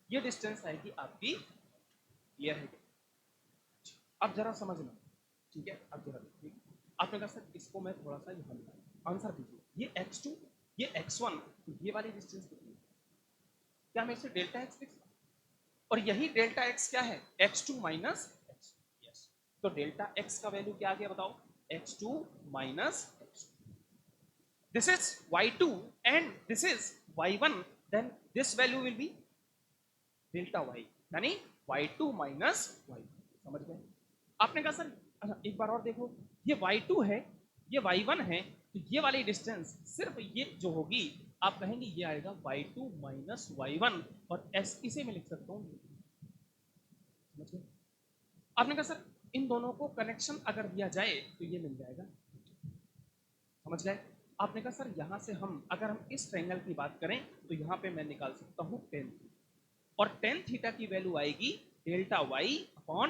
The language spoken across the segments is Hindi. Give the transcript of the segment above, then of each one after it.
ये डिस्टेंस आएगी आपकी, क्लियर है क्या? अब जरा समझना, ठीक है, अब जरा देखिए, आपने कहा सर इसको मैं थोड़ा सा यहाँ मिला, आंसर दीजिए, ये x2 ये x1, तो ये वाली डिस्टेंस कितनी है? क्या मैं इसे डेल्टा x लिख सकता हूँ? और यही डेल्टा x क्या है, x2 माइनस x, यस, तो डेल्टा x का वैल्यू क्या आ गया बताओ, x2 minus x2, this is y2 and this is y1, then this value will be delta y, यानी y2 माइनस y, समझ गए? आपने कहा सर एक बार और देखो, ये y2 है, ये y1 है, तो ये वाली डिस्टेंस सिर्फ ये जो होगी, आप कहेंगे ये आएगा y2 माइनस y1, और s इसे मैं लिख सकता हूँ, समझ गए? आपने कहा सर इन दोनों को कनेक्शन अगर दिया जाए तो ये मिल जाएगा, समझ गए? आपने कहा सर यहाँ से हम अगर हम इस ट्रायंगल की बात करें तो यहाँ पे मैं निकाल सकता हूँ 10, और टेन थीटा की वैल्यू आएगी डेल्टा वाई अपॉन,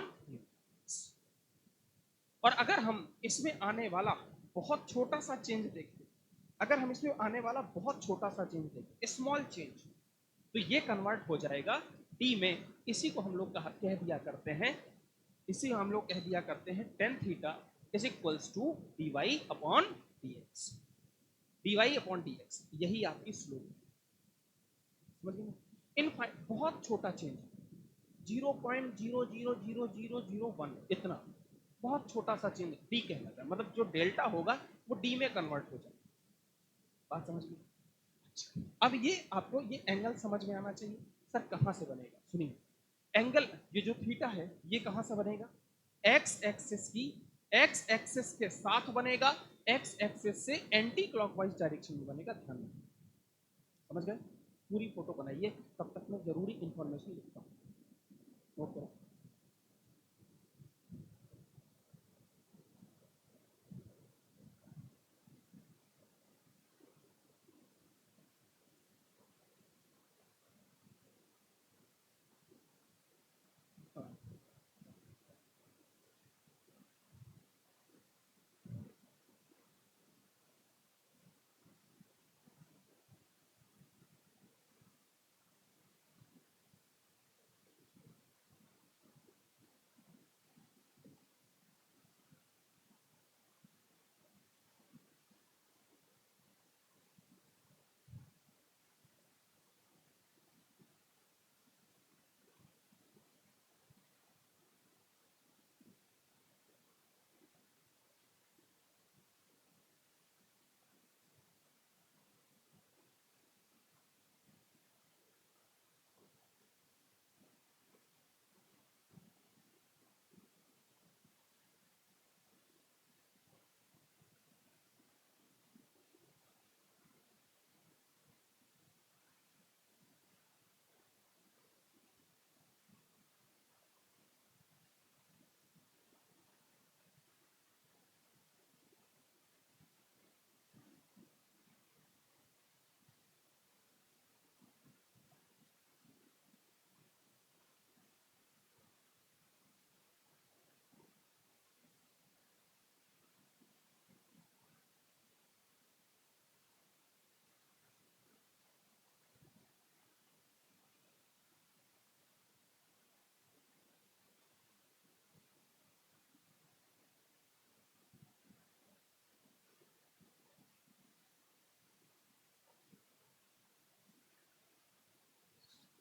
और अगर हम इसमें आने वाला बहुत छोटा सा चेंज देखें, अगर हम इसमें आने वाला बहुत छोटा सा चेंज देखें, स्मॉल चेंज, तो ये कन्वर्ट हो जाएगा डी में, इसी को हम लोग कह दिया करते हैं, इसी हम लोग कह दिया करते हैं tan theta is equals to D Y upon D X, D Y upon D X, यही आपकी स्लोप है, समझ गए? इन बहुत छोटा चेंज, 0.0000001, इतना बहुत छोटा सा चेंज डी कहलाता है, मतलब जो डेल्टा होगा वो डी में कन्वर्ट हो जाएगा, बात समझ में? अच्छा, अब ये आपको ये एंगल समझ में आना चाहिए, सर कहाँ से बनेगा, सुनिए, एंगल ये जो थीटा है ये कहाँ से बनेगा, एक्स एक्सिस की, एक्स एक्सिस के साथ बनेगा, एक्स एक्सिस से एंटी क्लॉकवाइज डायरेक्शन में बनेगा, ध्यान रखिए, समझ गए? पूरी फोटो बनाइए, तब तक मैं जरूरी इंफॉर्मेशन लिखता हूँ, नोट करो। हाँ,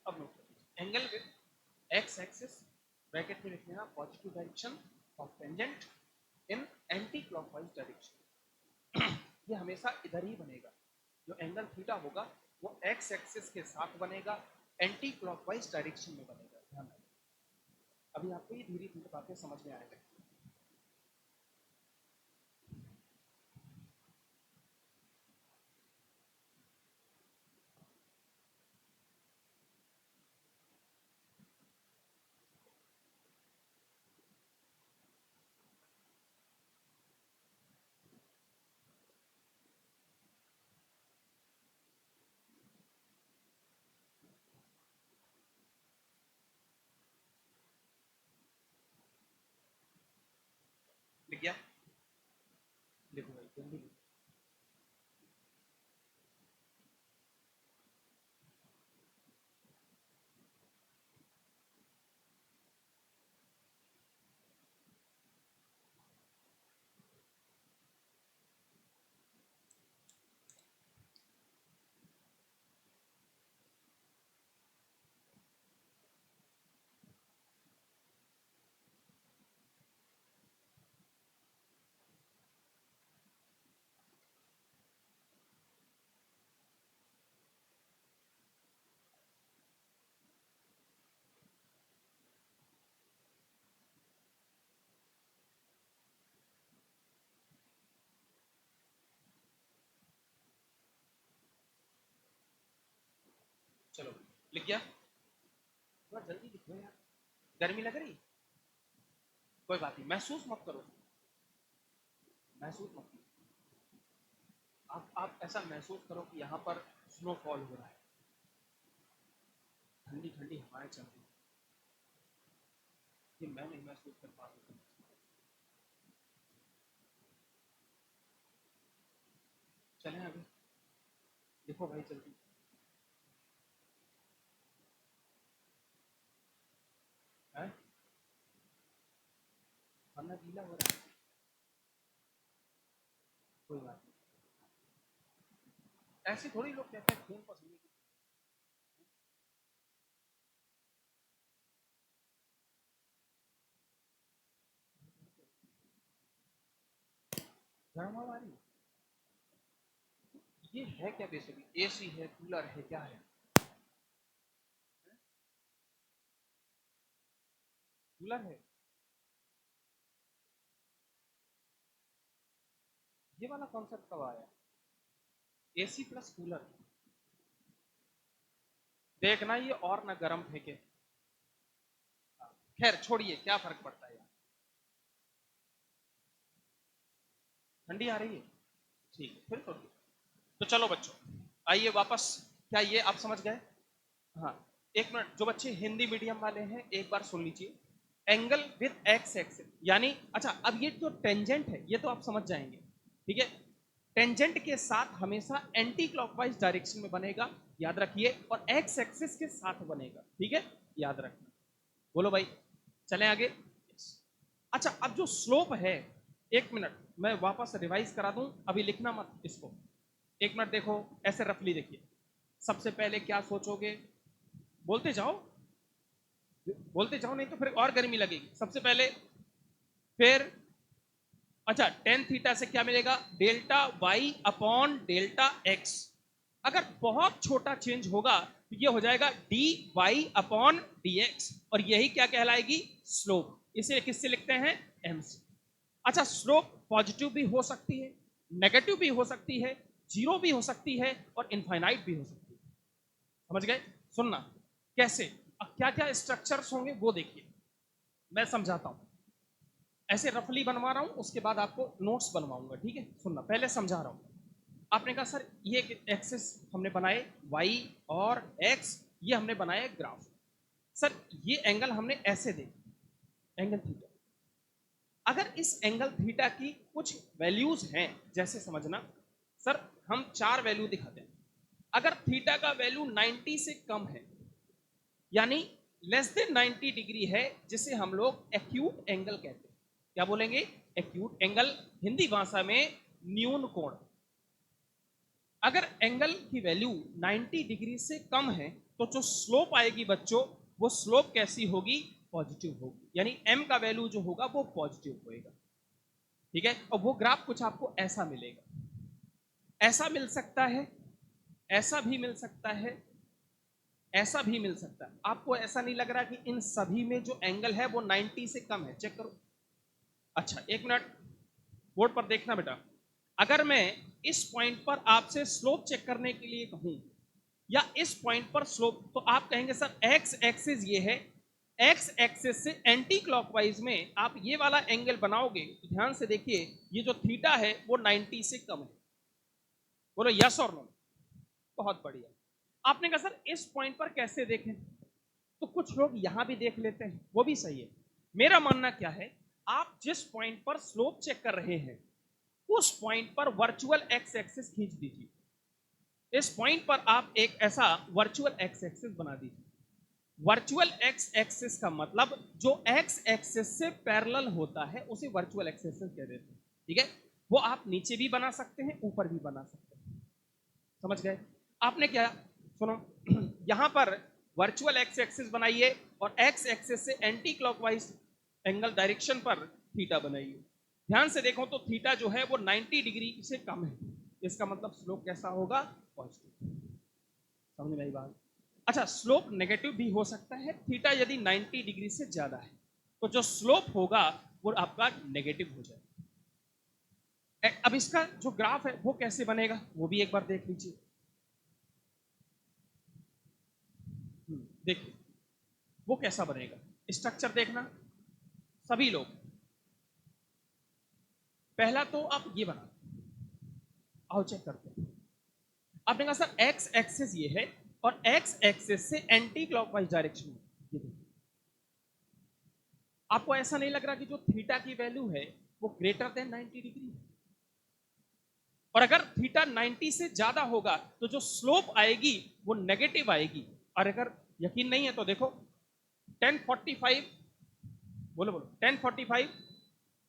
अब नोट करिए, angle with x axis, bracket में लिख लेना positive direction of tangent in anti clockwise direction, ये हमेशा इधर ही बनेगा, जो एंगल थीटा होगा वो एक्स एक्सिस के साथ बनेगा, एंटी क्लॉकवाइज डायरेक्शन में बनेगा, ध्यान रखिए, अभी आपको ये धीरे धीरे बातें समझ में आएगा। चलो लिख गया, थोड़ा जल्दी लिखो यार, गर्मी लग रही, कोई बात नहीं, महसूस मत करो, महसूस मत करो, आप ऐसा महसूस करो कि यहाँ पर स्नोफॉल हो रहा है, ठंडी ठंडी हवाएं चल रही है, ये मैं नहीं महसूस कर पा रहा हूँ। चलें आगे, देखो भाई जल्दी, है वरना गीला हो रहा है, कोई बात नहीं, ऐसे थोड़ी लोग कहते हैं खून पसीने की, गर्म हवा आ रही है, ये है क्या बेसिकली, एसी है, कूलर है, क्या है, कूलर है, ये वाला कॉन्सेप्ट कब आया, एसी प्लस कूलर, देखना ये और ना गर्म फेंके, खैर छोड़िए, क्या फर्क पड़ता है यार, ठंडी आ रही है, ठीक है फिर छोड़िए, तो चलो बच्चों, आइए वापस, क्या ये आप समझ गए, हाँ, एक मिनट, जो बच्चे हिंदी मीडियम वाले हैं एक बार सुन लीजिए, एंगल विद एक्स एक्सिस, यानी अच्छा अब ये जो टेंजेंट है ये तो आप समझ जाएंगे, ठीक है, टेंजेंट के साथ हमेशा एंटी क्लॉकवाइज डायरेक्शन में बनेगा, याद रखिए, और एक्स एक्सिस के साथ बनेगा, ठीक है, याद रखना, बोलो भाई, चलें आगे, अच्छा अब जो स्लोप है, एक मिनट मैं वापस रिवाइज करा दूं, अभी लिखना मत इसको, एक मिनट देखो, ऐसे रफली देखिए, सबसे पहले क्या सोचोगे, बोलते जाओ, बोलते जाओ, नहीं तो फिर और गर्मी लगेगी, सबसे पहले, फिर अच्छा टेन थीटा से क्या मिलेगा, delta Y upon delta X, अगर बहुत छोटा चेंज होगा तो ये हो जाएगा D Y upon D X, और यही क्या कहलाएगी, स्लोप, इसे किससे लिखते हैं, एम से, अच्छा स्लोप पॉजिटिव भी हो सकती है, नेगेटिव भी हो सकती है, जीरो भी हो सकती है, और इनफाइनाइट भी हो सकती है, समझ गए, सुनना कैसे, क्या क्या स्ट्रक्चर्स होंगे वो देखिए, मैं समझाता हूं, ऐसे रफली बनवा रहा हूं, उसके बाद आपको नोट्स बनवाऊंगा, ठीक है, सुनना, पहले समझा रहा हूं, आपने कहा सर ये एक्सेस हमने बनाए, वाई और एक्स ये हमने बनाए ग्राफ, सर ये एंगल हमने ऐसे देखा, एंगल थीटा, अगर इस एंगल थीटा की कुछ वैल्यूज हैं, जैसे समझना, सर हम चार वैल्यू दिखाते हैं, अगर थीटा का वैल्यू 90 से कम है, यानी लेस देन 90 डिग्री है, जिसे हम लोग एक्यूट एंगल कहते हैं, क्या बोलेंगे, एक्यूट एंगल, हिंदी भाषा में न्यून कोण, अगर एंगल की वैल्यू 90 डिग्री से कम है तो जो स्लोप आएगी बच्चों, वो स्लोप कैसी होगी, पॉजिटिव होगी, यानी एम का वैल्यू जो होगा वो पॉजिटिव होएगा, ठीक है, और वो ग्राफ कुछ आपको ऐसा मिलेगा, ऐसा मिल सकता है, ऐसा भी मिल सकता है, ऐसा भी मिल सकता है, आपको ऐसा नहीं लग रहा कि इन सभी में जो एंगल है वो 90 से कम है, चेक करो, अच्छा एक मिनट, बोर्ड पर देखना बेटा, अगर मैं इस पॉइंट पर आपसे स्लोप चेक करने के लिए कहूं, या इस पॉइंट पर स्लोप, तो आप कहेंगे सर एक्स एक्सिस ये है, एक्स एक्सिस से एंटी क्लॉकवाइज में आप ये वाला एंगल बनाओगे, तो ध्यान से देखिए, ये जो थीटा है वो 90 से कम है, बोलो यस और नो, बहुत बढ़िया, आपने कहा सर इस पॉइंट पर कैसे देखें, तो कुछ लोग यहां भी देख लेते हैं, वो भी सही है, मेरा मानना क्या है, आप जिस पॉइंट पर स्लोप चेक कर रहे हैं उस पॉइंट पर वर्चुअल एक्स एक्सिस खींच दीजिए, इस पॉइंट पर आप एक ऐसा वर्चुअल एक्स एक्सिस बना दीजिए, वर्चुअल एक्स एक्सिस का मतलब जो एक्स एक्सिस से पैरेलल होता है उसे वर्चुअल एक्सिस कहते हैं, ठीक है, वो आप नीचे भी बना सकते हैं, ऊपर भी बना सकते हैं, समझ गए, आपने क्या, सुनो, यहां पर वर्चुअल एक्स एक्सिस बनाइए और एक्स एक्सिस से एंटी क्लॉकवाइज एंगल डायरेक्शन पर थीटा बनाइए, ध्यान से देखो तो थीटा जो है वो 90 डिग्री से कम है, इसका मतलब स्लोप कैसा होगा, पॉजिटिव, समझ में आई बात, अच्छा स्लोप नेगेटिव भी हो सकता है, थीटा यदि 90 डिग्री से ज्यादा है तो जो स्लोप होगा वो आपका नेगेटिव हो जाएगा, अब इसका जो ग्राफ है वो कैसे बनेगा वो भी एक बार देख लीजिए, देखिए वो कैसा बनेगा, स्ट्रक्चर देखना सभी लोग। पहला तो आप ये बना, आओ चेक करते हैं। आपने कहा सर एक्स एक्सिस ये है और एक्स एक्सिस से एंटी क्लॉकवाइज डायरेक्शन में, ये देखिए आपको ऐसा नहीं लग रहा कि जो थीटा की वैल्यू है वो ग्रेटर देन 90 डिग्री है? और अगर थीटा 90 से ज्यादा होगा तो जो स्लोप आएगी वो नेगेटिव आएगी। और अगर यकीन नहीं है तो देखो 1045, बोलो बोलो 1045,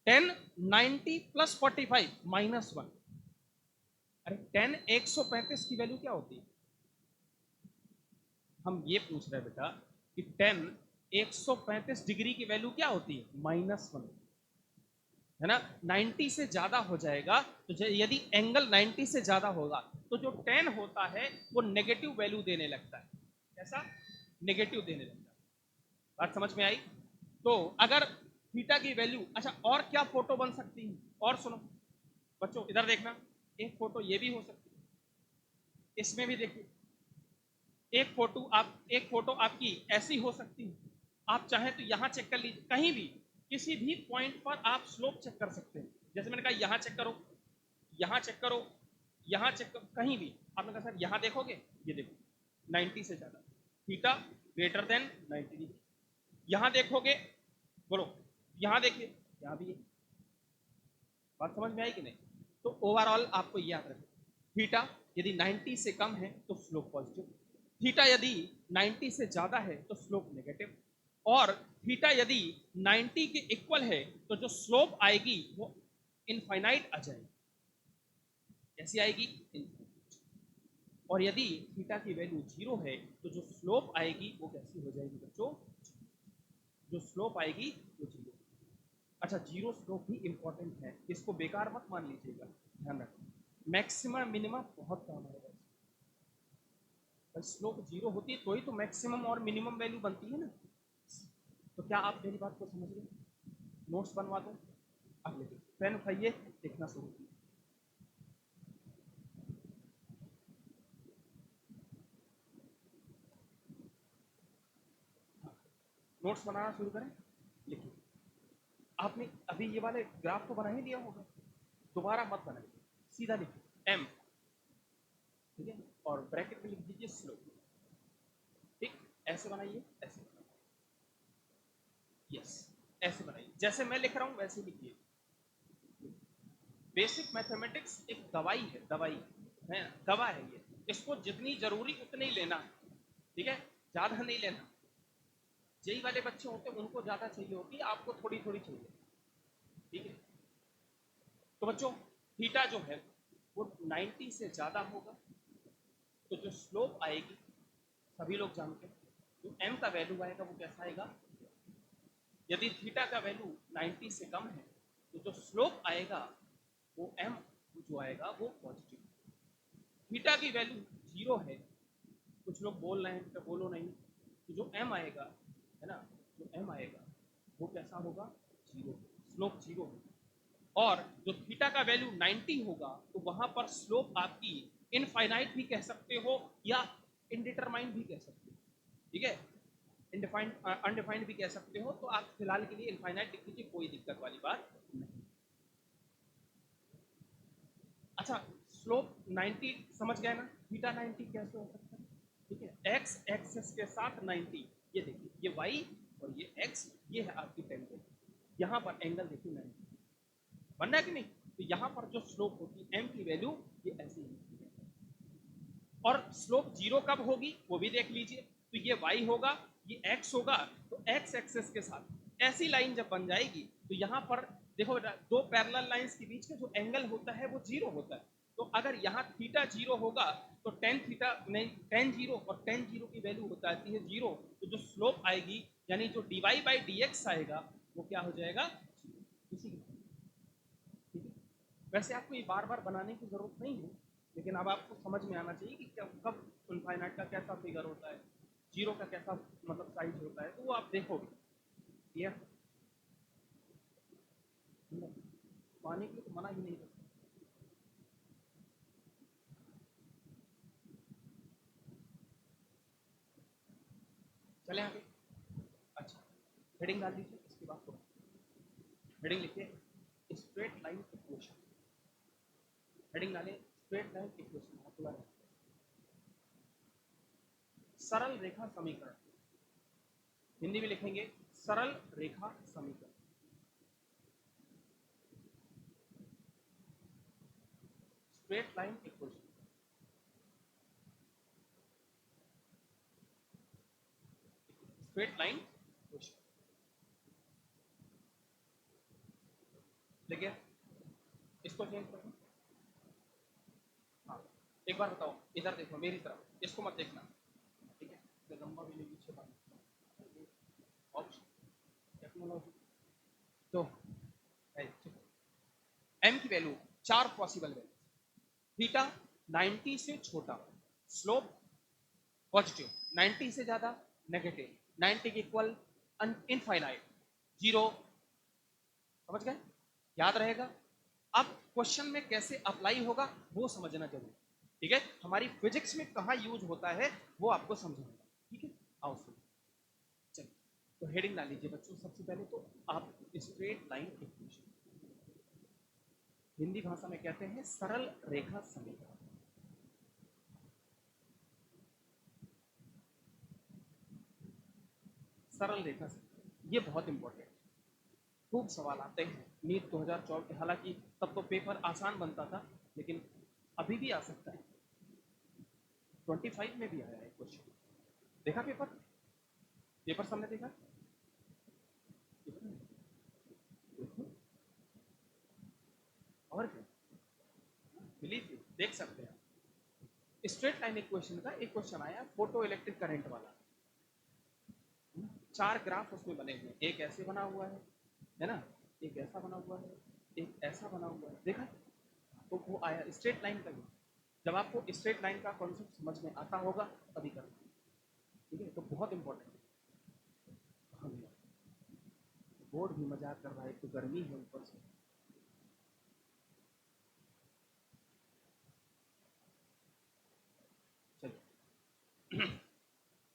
1090 प्लस 45 -1। अरे 10 135 की वैल्यू क्या होती है? हम ये पूछ रहे हैं बेटा कि 10 135 डिग्री की वैल्यू क्या होती है? -1, है ना। 90 से ज्यादा हो जाएगा तो यदि एंगल 90 से ज्यादा होगा तो जो 10 होता है वो नेगेटिव वैल्यू देने लगता है। कैसा? नेगेटिव देने लगता है। बात समझ में आई? तो अगर थीटा की वैल्यू, अच्छा और क्या फोटो बन सकती है? और सुनो बच्चों इधर देखना, एक फोटो ये भी हो सकती है, इसमें भी देखिए एक फोटो आपकी ऐसी हो सकती है। आप चाहें तो यहां चेक कर लीजिए, कहीं भी किसी भी पॉइंट पर आप स्लोप चेक कर सकते हैं। जैसे मैंने कहा यहां चेक करो, यहां चेक करो, यहां चेक करो, कहीं भी। आपने कहा सर यहां देखोगे, ये देखो 90 से ज्यादा, थीटा ग्रेटर देन 90 डिग्री। यहां देखोगे, बोलो यहां देखिए, यहां भी है। बात समझ में आई कि नहीं? तो ओवरऑल आपको याद रखें, थीटा यदि 90 से कम है तो स्लोप पॉजिटिव, थीटा यदि 90 से ज्यादा है तो स्लोप नेगेटिव, और थीटा यदि 90 के इक्वल है तो जो स्लोप आएगी वो इनफाइनाइट आ जाएगी। कैसी आएगी? इनफाइनाइट। और यदि थीटा की वैल्यू 0 है तो जो स्लोप आएगी वो कैसी हो जाएगी बच्चों? जो स्लोप आएगी वो 0। अच्छा जीरो स्लोप भी इंपॉर्टेंट है, इसको बेकार मत मान लीजिएगा, ध्यान रखना। मैक्सिमम मिनिमम बहुत कम आएगा, स्लोप 0 होती है तो ही तो मैक्सिमम और मिनिमम वैल्यू बनती है ना। तो क्या आप मेरी बात को समझ रहे? नोट्स बनवा दो, अब लिखिए, पेन उठाइए, लिखना शुरू कीजिए। नोट्स बनाना शुरू करें, लिखिए। आपने अभी ये वाले ग्राफ तो बना ही दिया होगा, दोबारा मत बनाइए, सीधा लिखिए एम, ठीक है, और ब्रैकेट में लिख दीजिए स्लोप। ठीक, ऐसे बनाइए, ऐसे बनाइए, यस, ऐसे बनाइए, जैसे मैं लिख रहा हूं वैसे लिखिए। बेसिक मैथमेटिक्स एक दवाई है, दवाई है, दवा है ये, इसको जितनी जरूरी उतनी ही लेना है, ठीक है, ज्यादा नहीं लेना। जेई वाले बच्चे होते हैं उनको ज्यादा चाहिए होती है, आपको थोड़ी थोड़ी चाहिए, ठीक है। तो बच्चों थीटा जो है वो 90 से ज्यादा होगा तो जो स्लोप आएगी सभी लोग जानते हैं, जो एम का वैल्यू आएगा वो कैसा आएगा? यदि थीटा का वैल्यू 90 से कम है तो जो स्लोप आएगा वो एम जो आएगा वो पॉजिटिव। थीटा की वैल्यू 0 है, कुछ लोग बोल रहे हैं तो बोलो नहीं, तो जो एम आएगा, है ना, जो एम आएगा वो कैसा होगा? 0, स्लोप 0 होगा। और जो थीटा का वैल्यू 90 होगा तो वहां पर स्लोप आपकी इनफाइनाइट भी कह सकते हो या इनडिटरमाइंड भी कह सकते हो, ठीक है, इनडिफाइंड अनडिफाइंड भी कह सकते हो। तो आप फिलहाल के लिए इनफाइनाइट लिख लीजिए, कोई दिक्कत वाली बात नहीं। अच्छा स्लोप 90 समझ गए ना, थीटा 90 कैसे हो सकता है? ठीक है, एक्स एक्सिस के साथ 90, ये देखिए ये वाई और ये एक्स, ये है आपकी टेंजेंट, यहाँ पर एंगल देखिए 90 बन रहा है कि नहीं। तो यहाँ पर जो स्लोप होती है एम की वैल्यू ये ऐसी होती है। और स्लोप 0 कब होगी वो भी देख लीजिए, तो ये y होगा, ये x होगा, तो x एक्सिस के साथ ऐसी लाइन जब बन जाएगी तो यहाँ पर देखो बेटा, दो पैरेलल लाइंस के बीच का जो एंगल होता है वो 0 होता है। तो अगर यहाँ थीटा 0 होगा तो टेन थीटा नहीं, टेन 0 और टेन 0 की वैल्यू हो जाती है 0, तो जो स्लोप आएगी यानी जो dy बाई dx आएगा वो क्या हो जाएगा? इसी की, ठीक है। वैसे आपको ये बार बार बनाने की जरूरत नहीं है, लेकिन अब आपको समझ में आना चाहिए कि कब इनफाइनाइट का कैसा फिगर होता है, 0 का कैसा मतलब साइज होता है, तो वो आप देखोगे। क्लियर? पाने के लिए तो मना ही नहीं करता। चले आगे। अच्छा, हेडिंग डाल दीजिए, इसके बाद तो हेडिंग लिखिए स्ट्रेट लाइन इक्वेशन। हेडिंग डालें स्ट्रेट लाइन इक्वेशन, सरल रेखा समीकरण। हिंदी में लिखेंगे सरल रेखा समीकरण। Straight line equation. Straight line equation देखिए, इसको चेंज करो। हाँ, एक बार बताओ, इधर देखो मेरी तरफ, इसको मत देखना, ठीक है? तो लंबा भी नहीं, पीछे बात ऑप्शन टेक्नोलॉजी तो है, ठीक है। एम की वैल्यू 4 पॉसिबल वैल्यू, थीटा 90 से छोटा, स्लोप पॉजिटिव, 90 से ज्यादा नेगेटिव, 90 के इक्वल इनफाइनाइट, जीरो। समझ गए? याद रहेगा। अब क्वेश्चन में कैसे अप्लाई होगा वो समझना जरूरी, ठीक है? हमारी फिजिक्स में कहाँ यूज होता है वो आपको समझाऊंगा, ठीक है? आओ सुनो। चलिए, तो हेडिंग डाल लीजिए बच्चों। सबसे पहले तो आप स्ट्रेट लाइन इक्वेशन, हिंदी भाषा में कहते हैं सरल रेखा समीकरण। सरल रेखा समीकरण ये बहुत इंपॉर्टेंट है, खूब सवाल आते हैं नीट 2024। हालांकि तब तो पेपर आसान बनता था, लेकिन अभी भी आ सकता है। 25 में भी आया है क्वेश्चन, देखा पेपर? पेपर सामने देखा? और क्या, बिलीव देख सकते हैं। स्ट्रेट लाइन इक्वेशन का एक क्वेश्चन आया, फोटो इलेक्ट्रिक करंट वाला। 4 ग्राफ उसमें बने हुए, एक ऐसे बना हुआ है ना, एक ऐसा बना हुआ है, एक ऐसा बना हुआ है, देखा? तो वो आया स्ट्रेट लाइन का। जब आपको स्ट्रेट लाइन का कॉन्सेप्ट समझ में आता होगा तभी करना, ठीक है? तो बहुत इंपॉर्टेंट है। बोर्ड भी मजाक कर रहा है, तो गर्मी है ऊपर से। चलिए,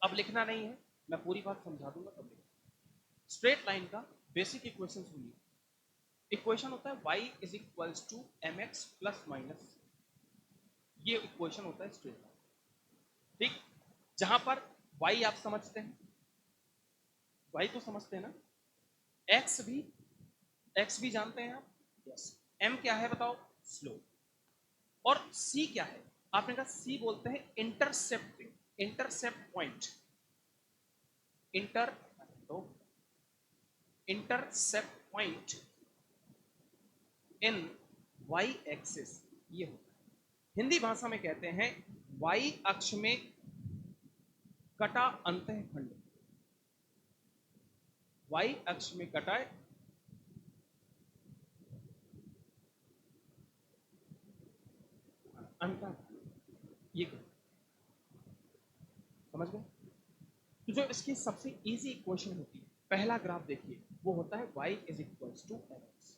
अब लिखना नहीं है, मैं पूरी बात समझा दूंगा तब लिखना। स्ट्रेट लाइन का बेसिक इक्वेशन सुनिए। इक्वेशन होता है y is equals to M x plus minus, ये इक्वेशन होता है स्ट्रेट लाइन, ठीक? जहां पर y आप समझते हैं, y तो समझते हैं ना, x भी जानते हैं आप, यस। m क्या है बताओ? स्लोप। और c क्या है? आपने कहा c बोलते हैं इंटरसेप्ट, इंटरसेप्ट पॉइंट, इंटर तो intercept point in y axis, ये होता है। हिंदी भाषा में कहते हैं y अक्ष में कटा अंतःखंड, y अक्ष में कटा अंतःखंड, ये समझ गए? तो जो इसकी सबसे इजी इक्वेशन होती है, पहला ग्राफ देखिए, वो होता है y is equals to M X.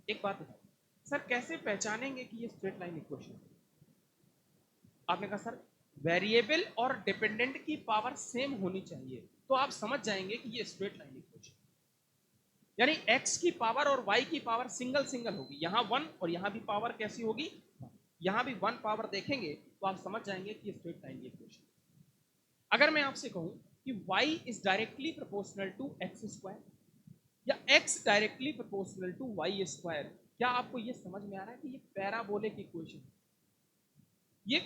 एक बात बताओ सर, कैसे पहचानेंगे कि ये स्ट्रेट लाइन इक्वेशन है? आपने कहा सर वेरिएबल और डिपेंडेंट की पावर सेम होनी चाहिए, तो आप समझ जाएंगे कि ये स्ट्रेट लाइन इक्वेशन, यानी x की पावर और y की पावर सिंगल सिंगल होगी, यहां 1 और यहां भी पावर कैसी होगी, यहां भी 1 पावर देखेंगे तो आप समझ जाएंगे कि ये स्ट्रेट लाइन इक्वेशन। अगर मैं आपसे कहूं कि y is directly proportional to X square या x directly proportional to Y square, क्या आपको ये समझ में आ रहा है कि ये पैराबोलिक इक्वेशन है? ये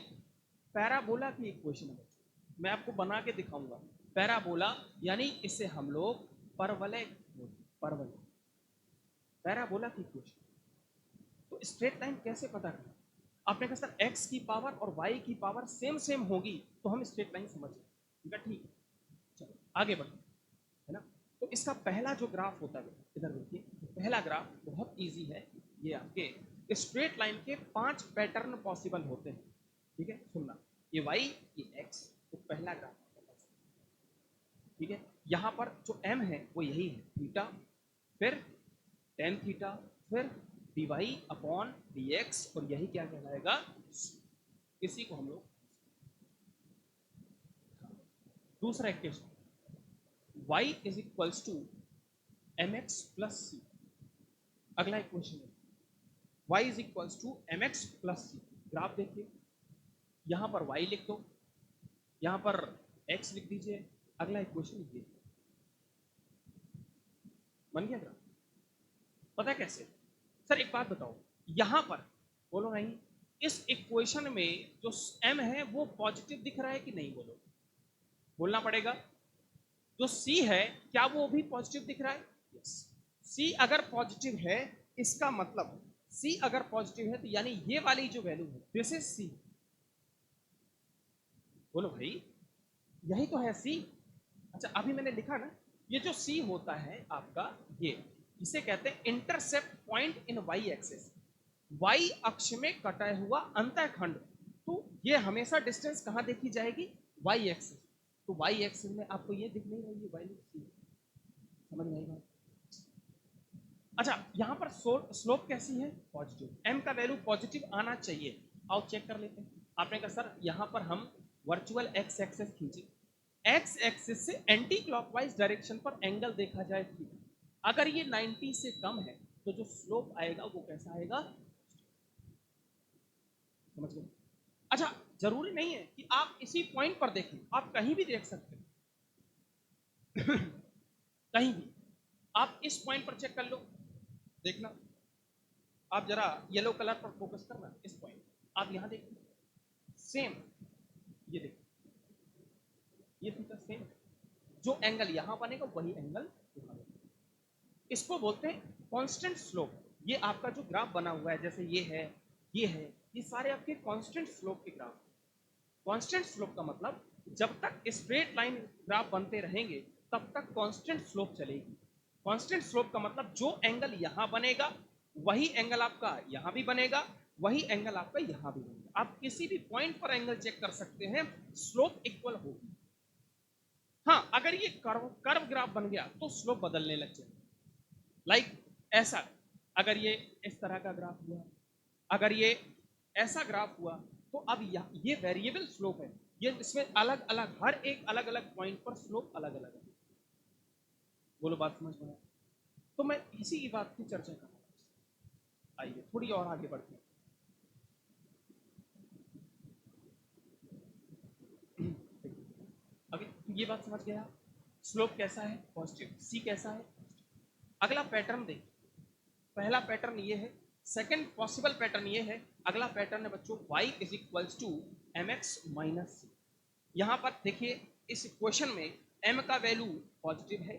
पैराबोला की इक्वेशन है। मैं आपको बना के दिखाऊंगा। पैराबोला यानी इसे हम लोग परवलय, परवलय, पैराबोला की इक्वेशन। तो स्ट्रेट लाइन कैसे पता करें? आपने कहा सर x की पावर और y की पावर सेम सेम होगी तो हम स्ट्रेट लाइन समझ लें, ठीक है? ठीक है, चलो आगे बढ़ते है ना। तो इसका पहला जो ग्राफ होता है, इधर देखिए, पहला ग्राफ बहुत इजी है। ये आपके स्ट्रेट लाइन के 5 पैटर्न पॉसिबल होते हैं, ठीक है? सुनना, ये y, ये x, तो पहला ग्राफ, ठीक है? यहाँ पर जो m है वो यही है, थीटा, फिर टेन थीटा, फिर dy अपॉन dx, और यही क्या कहलाएगा? इसी को हम लोग दूसरा equation, y is equals to mx plus c. अगला इक्वेशन है y is equals to mx plus c. Graph देखिए, यहां पर y लिख दो, यहां पर x लिख दीजिए। अगला इक्वेशन ये बन गया ग्राफ। पता है कैसे? सर एक बात बताओ, यहां पर बोलो नहीं, इस इक्वेशन में जो m है वो पॉजिटिव दिख रहा है कि नहीं? बोलो, बोलना पड़ेगा। जो c है क्या वो भी पॉजिटिव दिख रहा है? यस। c अगर पॉजिटिव है, इसका मतलब c अगर पॉजिटिव है तो यानी ये वाली जो वैल्यू है दिस इज c। बोलो भाई, यही तो है c। अच्छा अभी मैंने लिखा ना, ये जो c होता है आपका, ये इसे कहते हैं intercept point in y axis. y अक्ष में कटा हुआ अंतःखंड। तो ये हमेशा डिस्टेंस कहां देखी जाएगी? y axis. तो y एक्सिस में आपको ये दिख नहीं रही है वैल्यू c। समझ में आई बात? अच्छा यहां पर स्लोप कैसी है? पॉजिटिव। m का वैल्यू पॉजिटिव आना चाहिए। आओ चेक कर लेते हैं। आपने कहा सर यहां पर हम वर्चुअल x एक्सिस खींचे, x एक्सिस से एंटी क्लॉकवाइज डायरेक्शन पर एंगल देखा जाए थीटा। अगर ये 90 से कम है तो जो स्लोप आएगा वो कैसा आएगा? समझ गए? अच्छा जरूरी नहीं है कि आप इसी पॉइंट पर देखें, आप कहीं भी देख सकते हैं। कहीं भी आप इस पॉइंट पर चेक कर लो, देखना। आप जरा येलो कलर पर फोकस करना, इस पॉइंट आप यहां देखो, सेम ये देखो, ये थीटा सेम। जो एंगल यहां बनेगा वही एंगल यहां बनेगा। इसको बोलते हैं कांस्टेंट स्लोप। ये आपका जो ग्राफ बना हुआ है, जैसे ये है, ये है, ये सारे आपके कांस्टेंट स्लोप के ग्राफ। कांस्टेंट स्लोप का मतलब जब तक स्ट्रेट लाइन ग्राफ बनते रहेंगे तब तक कांस्टेंट स्लोप चलेगी। कांस्टेंट स्लोप का मतलब जो एंगल यहां बनेगा वही एंगल आपका यहां भी बनेगा, वही एंगल आपका यहां भी बनेगा। आप किसी भी पॉइंट पर एंगल चेक कर सकते हैं, स्लोप इक्वल होगी। हाँ अगर ये कर्व कर्व ग्राफ बन गया तो स्लोप बदलने लग जाएगा। लाइक ऐसा, अगर ये इस तरह का ग्राफ हुआ, अगर ये ऐसा ग्राफ हुआ, तो अब ये वेरिएबल स्लोप है। ये इसमें अलग अलग, हर एक अलग अलग पॉइंट पर स्लोप अलग अलग है। बोलो बात समझ में? तो मैं इसी की बात की चर्चा कर रहा हूं। आइए थोड़ी और आगे बढ़ते हैं। अभी ये बात समझ गया, स्लोप कैसा है? पॉजिटिव। सी कैसा है? अगला पैटर्न देखिए। पहला पैटर्न ये है, सेकंड पॉसिबल पैटर्न ये है। अगला पैटर्न है बच्चों y is equals to M x minus c. यहां पर देखिए इस इक्वेशन में m का वैल्यू पॉजिटिव है,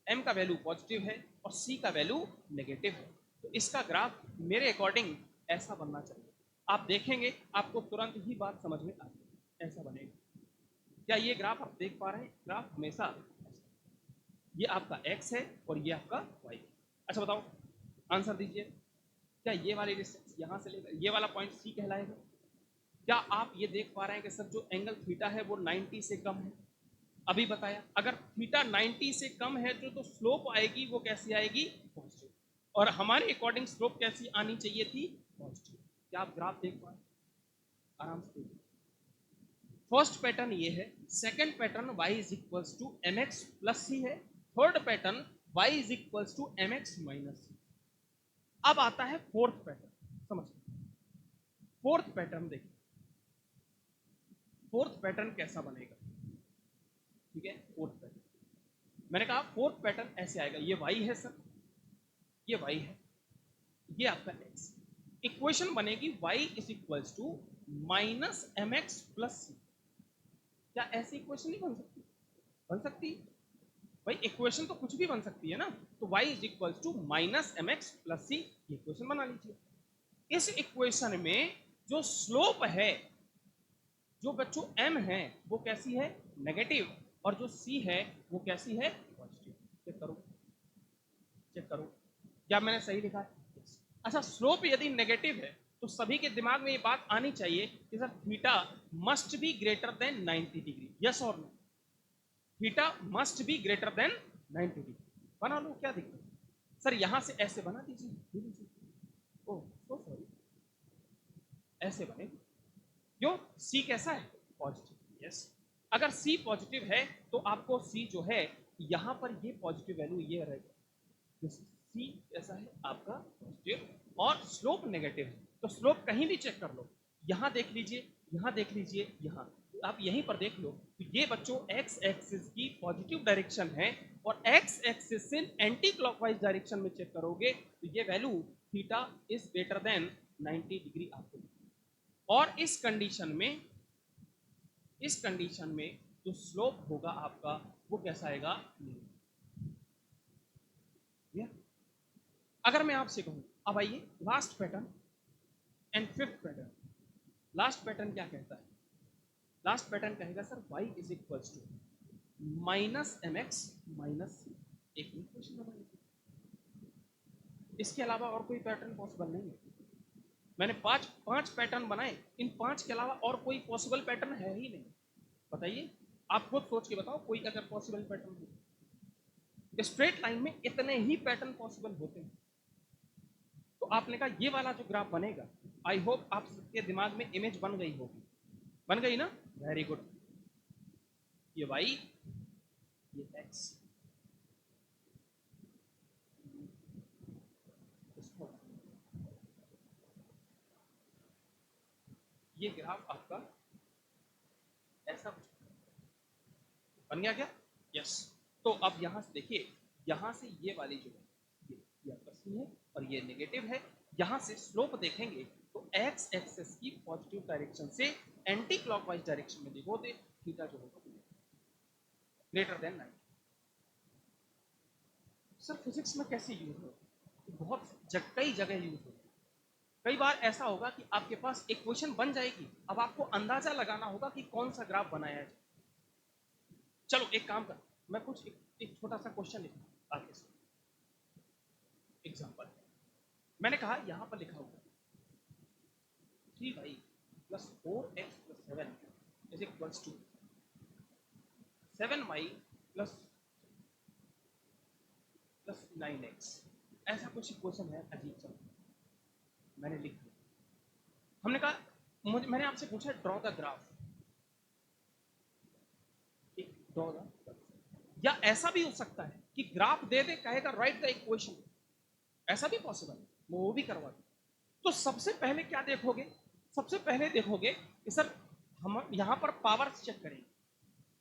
m का वैल्यू पॉजिटिव है और c का वैल्यू नेगेटिव है। तो इसका ग्राफ मेरे अकॉर्डिंग ऐसा बनना चाहिए। आप देखेंगे आपको तुरंत ही बात समझ में आ जाएगी, ऐसा बनेगा। क्या ये ग्राफ आप देख पा रहे हैं? ग्राफ हमेशा ऐसा, ये आपका x है और ये आपका y है। अच्छा बताओ, आंसर दीजिए। क्या ये वाली डिस्टेंस यहां से लेकर ये वाला पॉइंट सी कहलाएगा? क्या आप ये देख पा रहे हैं कि सर जो एंगल थीटा है वो 90 से कम है? अभी बताया, अगर थीटा 90 से कम है तो स्लोप आएगी वो कैसी आएगी? पॉजिटिव। और हमारे अकॉर्डिंग स्लोप कैसी आनी चाहिए थी? पॉजिटिव। क्या आप ग्राफ देख पा रहे हैं? आराम से देखिए। फर्स्ट पैटर्न ये है, second pattern y is equals to M x plus c है, third pattern y is equals to M x minus c. अब आता है फोर्थ पैटर्न, समझ। फोर्थ पैटर्न देखिए, फोर्थ पैटर्न कैसा बनेगा? ठीक है, फोर्थ पैटर्न मैंने कहा फोर्थ पैटर्न ऐसे आएगा। ये y है सर, ये y है, ये आपका x। इक्वेशन बनेगी y is equals to minus m x plus c. क्या ऐसी इक्वेशन नहीं बन सकती? बन सकती भाई, इक्वेशन तो कुछ भी बन सकती है ना। तो y is equals to minus m x plus c, ये इक्वेशन बना लीजिए। इस इक्वेशन में जो स्लोप है, जो बच्चों m है वो कैसी है? नेगेटिव। और जो c है वो कैसी है? पॉजिटिव। चेक करो, चेक करो, क्या मैंने सही लिखा है? अच्छा स्लोप यदि नेगेटिव है तो सभी के दिमाग में ये बात आनी चाहिए कि sir theta must be greater than 90 degree. Yes और no? Theta must be greater than 90 degree. बना लो, क्या दिक्कत है? सर यहां से ऐसे बना दीजिए। ओह सो सॉरी, ऐसे बनेगी। क्यों? सी कैसा है? पॉजिटिव। यस। अगर सी पॉजिटिव है तो आपको सी जो है यहां पर ये पॉजिटिव वैल्यू ये रहेगा, सी ऐसा है आपका पॉजिटिव और स्लोप नेगेटिव है। तो स्लोप कहीं भी चेक कर लो, यहां देख लीजिए, यहां देख लीजिए, यहां आप यहीं पर देख लो, तो ये बच्चों एक्स एक्सिस की पॉजिटिव डायरेक्शन है और एक्स एक्सिस से एंटी क्लॉकवाइज डायरेक्शन में चेक करोगे तो ये value theta is greater than 90 degree आपको। और इस कंडीशन में जो स्लोप होगा आपका वो कैसा आएगा, अगर मैं आपसे कहूं अब आइए last pattern and fifth pattern. Last pattern क्या कहता है, लास्ट पैटर्न कहेगा sir y is equals to minus m x minus c. एक क्वेश्चन बना, इसके अलावा और कोई पैटर्न पॉसिबल नहीं है। मैंने पांच पैटर्न बनाए, इन पांच के अलावा और कोई पॉसिबल पैटर्न है ही नहीं। बताइए, आप खुद सोच के बताओ कोई अगर पॉसिबल पैटर्न हो। स्ट्रेट लाइन में इतने ही पैटर्न पॉसिबल होते हैं। तो आपने कहा ये वाला जो ग्राफ बनेगा, आई होप आप सबके दिमाग में इमेज बन गई होगी, बन गई ना, वेरी गुड। ये y, ये x, ये ग्राफ आपका ऐसा कुछ बन गया क्या, यस। तो अब यहां से देखिए, यहां से ये वाली जो है ये आपका है और ये नेगेटिव है। यहां से स्लोप देखेंगे तो एक्स एक्सेस की पॉजिटिव डायरेक्शन से एंटी क्लॉकवाइज डायरेक्शन में देखो तो थीटा जो होगा ग्रेटर देन 90। सर फिजिक्स में कैसे यूज हो, बहुत कई जगह यूज होती है। कई बार ऐसा होगा कि आपके पास एक क्वेश्चन बन जाएगी, अब आपको अंदाजा लगाना होगा कि कौन सा ग्राफ बनाया है। चलो एक काम कर, मैं कुछ एक छोटा सा क्वेश्चन लिखा आगे से एग्जाम्पल। मैंने कहा यहां पर लिखा होगा 3y plus 4x plus 7 is equals to 7y plus plus 9x। ऐसा कुछ क्वेश्चन है अजीब सा, मैंने लिख दिया। हमने कहा मैंने आपसे पूछा draw the graph, draw the, या ऐसा भी हो सकता है कि ग्राफ दे दे कहेगा राइट द इक्वेशन, ऐसा भी पॉसिबल है, वो भी करवा दे। तो सबसे पहले क्या देखोगे, सबसे पहले देखोगे कि सर हम यहां पर पावर चेक करेंगे,